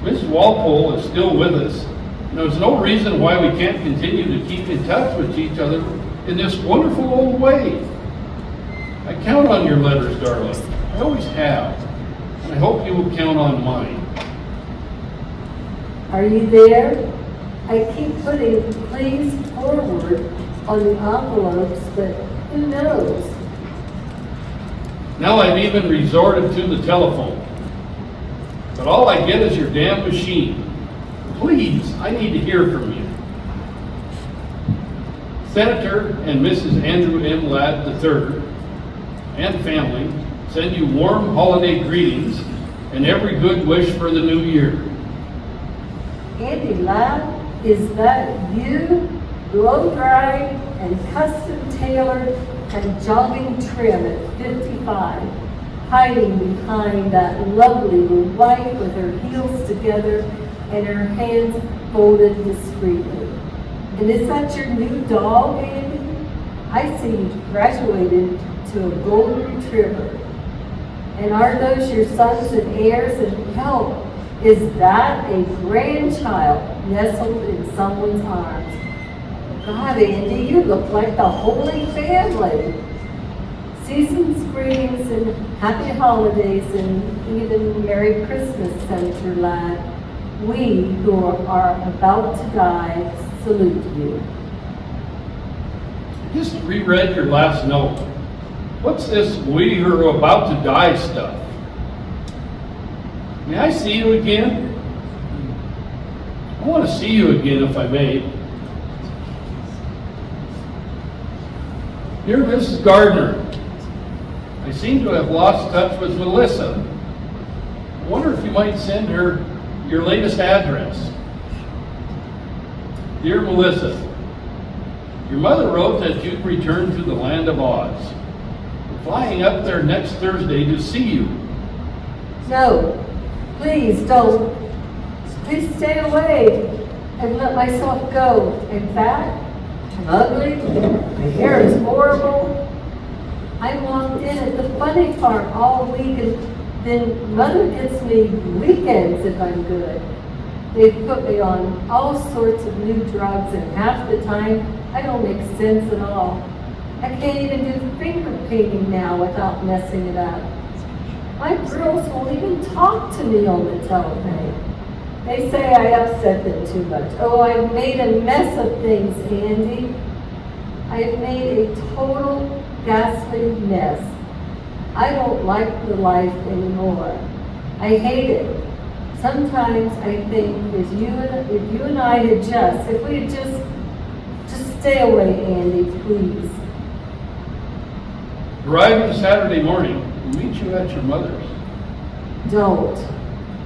Mrs. Walpole is still with us, and there's no reason why we can't continue to keep in touch with each other in this wonderful old way. I count on your letters, darling. I always have, and I hope you will count on mine. Are you there? I keep putting please forward on the envelopes, but who knows? Now I've even resorted to the telephone. But all I get is your damn machine. Please, I need to hear from you. Senator and Mrs. Andrew M. Ladd III and family send you warm holiday greetings and every good wish for the new year. Andy Ladd, is that you? Blow-dried and custom-tailored and jogging trim at 55. Hiding behind that lovely little wife with her heels together and her hands folded discreetly. And is that your new dog, Andy? I see you graduated to a golden retriever. And are those your sons and heirs? And help, is that a grandchild nestled in someone's arms? God, Andy, you look like the Holy Family. Season's greetings and happy holidays and even Merry Christmas, Senator Ladd. We who are about to die salute you. I just reread your last note. What's this we who are about to die stuff? May I see you again? I want to see you again if I may. Dear Mrs. Gardner, I seem to have lost touch with Melissa. I wonder if you might send her your latest address. Dear Melissa, your mother wrote that you'd return to the land of Oz. We're flying up there next Thursday to see you. No, please don't. Please stay away and let myself go. In fact, I'm ugly, my hair is horrible. I'm locked in at the funny farm all week, and then Mother gets me weekends if I'm good. They've put me on all sorts of new drugs, and half the time I don't make sense at all. I can't even do finger painting now without messing it up. My girls won't even talk to me on the telephone. They say I upset them too much. Oh, I've made a mess of things, Andy. I've made a total ghastly mess. I don't like the life anymore. I hate it. Sometimes I think if you and I had if we had just stay away, Andy, please. Arriving Saturday morning, we'll meet you at your mother's. Don't.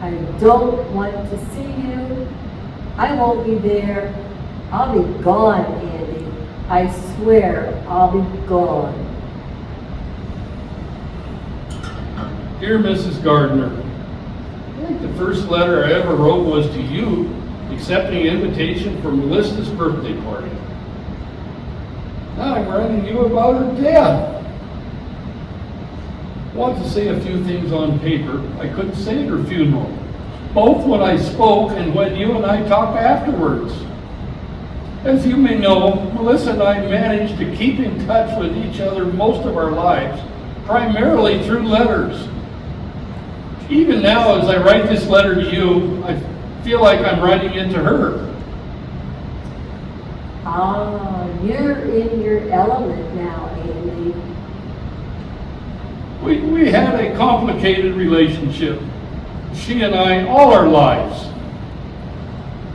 I don't want to see you. I won't be there. I'll be gone, Andy. I swear I'll be gone. Dear Mrs. Gardner, I think the first letter I ever wrote was to you, accepting an invitation for Melissa's birthday party. Now I'm writing you about her death. I want to say a few things on paper I couldn't say at her funeral, both when I spoke and when you and I talked afterwards. As you may know, Melissa and I managed to keep in touch with each other most of our lives, primarily through letters. Even now, as I write this letter to you, I feel like I'm writing it to her. Ah, you're in your element now, Andy. We had a complicated relationship, she and I, all our lives.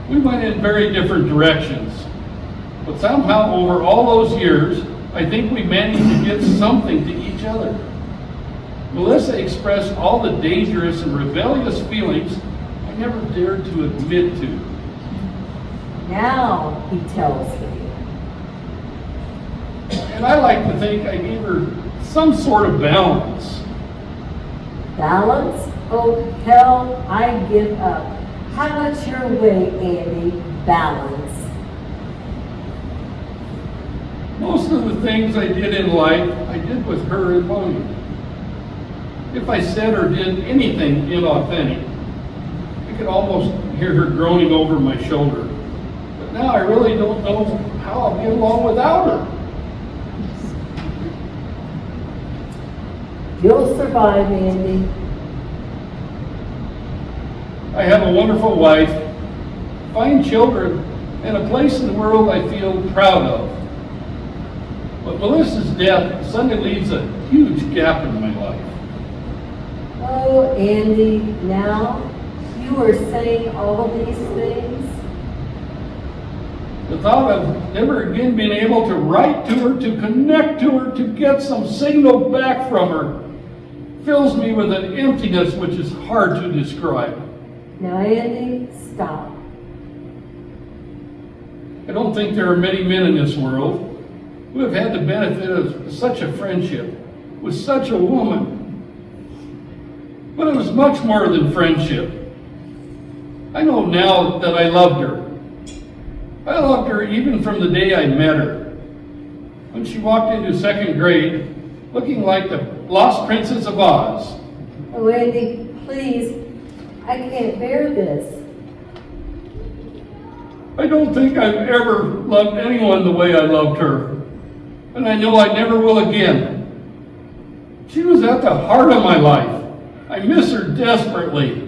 We went in very different directions, but somehow over all those years, I think we managed to give something to each other. Melissa expressed all the dangerous and rebellious feelings I never dared to admit to. Now he tells me. And I like to think I gave her some sort of balance. Balance? Oh, hell, I give up. How much your way, Andy? Balance. Most of the things I did in life, I did with her in mind. If I said or did anything inauthentic, I could almost hear her groaning over my shoulder. But now I really don't know how I'll get along without her. You'll survive, Andy. I have a wonderful wife, fine children, and a place in the world I feel proud of. But Melissa's death suddenly leaves a huge gap in my life. Oh, Andy, now you are saying all these things? The thought of never again being able to write to her, to connect to her, to get some signal back from her, fills me with an emptiness which is hard to describe. Now, Andy, stop. I don't think there are many men in this world who have had the benefit of such a friendship with such a woman. But it was much more than friendship. I know now that I loved her. I loved her even from the day I met her. When she walked into second grade, looking like the lost princess of Oz. Oh, Andy, please, I can't bear this. I don't think I've ever loved anyone the way I loved her. And I know I never will again. She was at the heart of my life. I miss her desperately.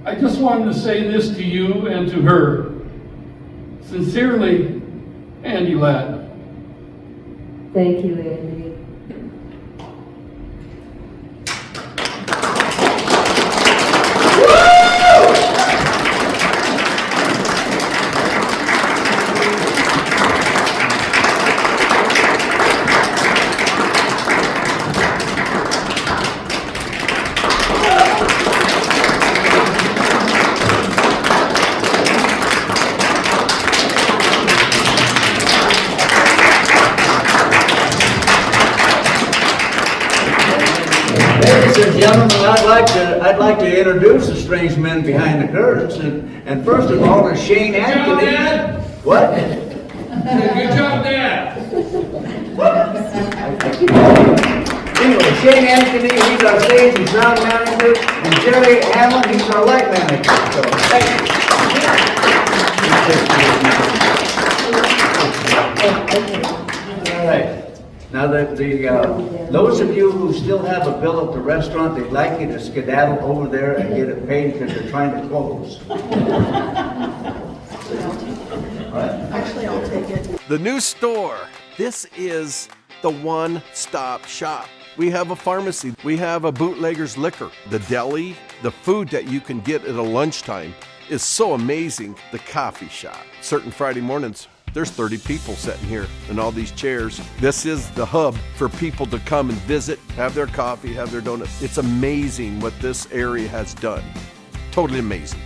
I just wanted to say this to you and to her. Sincerely, Andy Ladd. Thank you, Andy. Ladies and gentlemen, I'd like to introduce the strange men behind the curtains, and first of all is Shane Anthony. Dad. What? Good job, Dad. Anyway, Shane Anthony, he's our stage and sound manager, and Jerry Hammond, he's our light manager. So, thank you. All right. Now, those of you who still have a bill at the restaurant, they'd like you to skedaddle over there and get it paid because they're trying to close. Actually, I'll take it. The new store. This is the one-stop shop. We have a pharmacy. We have a bootlegger's liquor. The deli, the food that you can get at a lunchtime is so amazing. The coffee shop. Certain Friday mornings, there's 30 people sitting here in all these chairs. This is the hub for people to come and visit, have their coffee, have their donuts. It's amazing what this area has done. Totally amazing.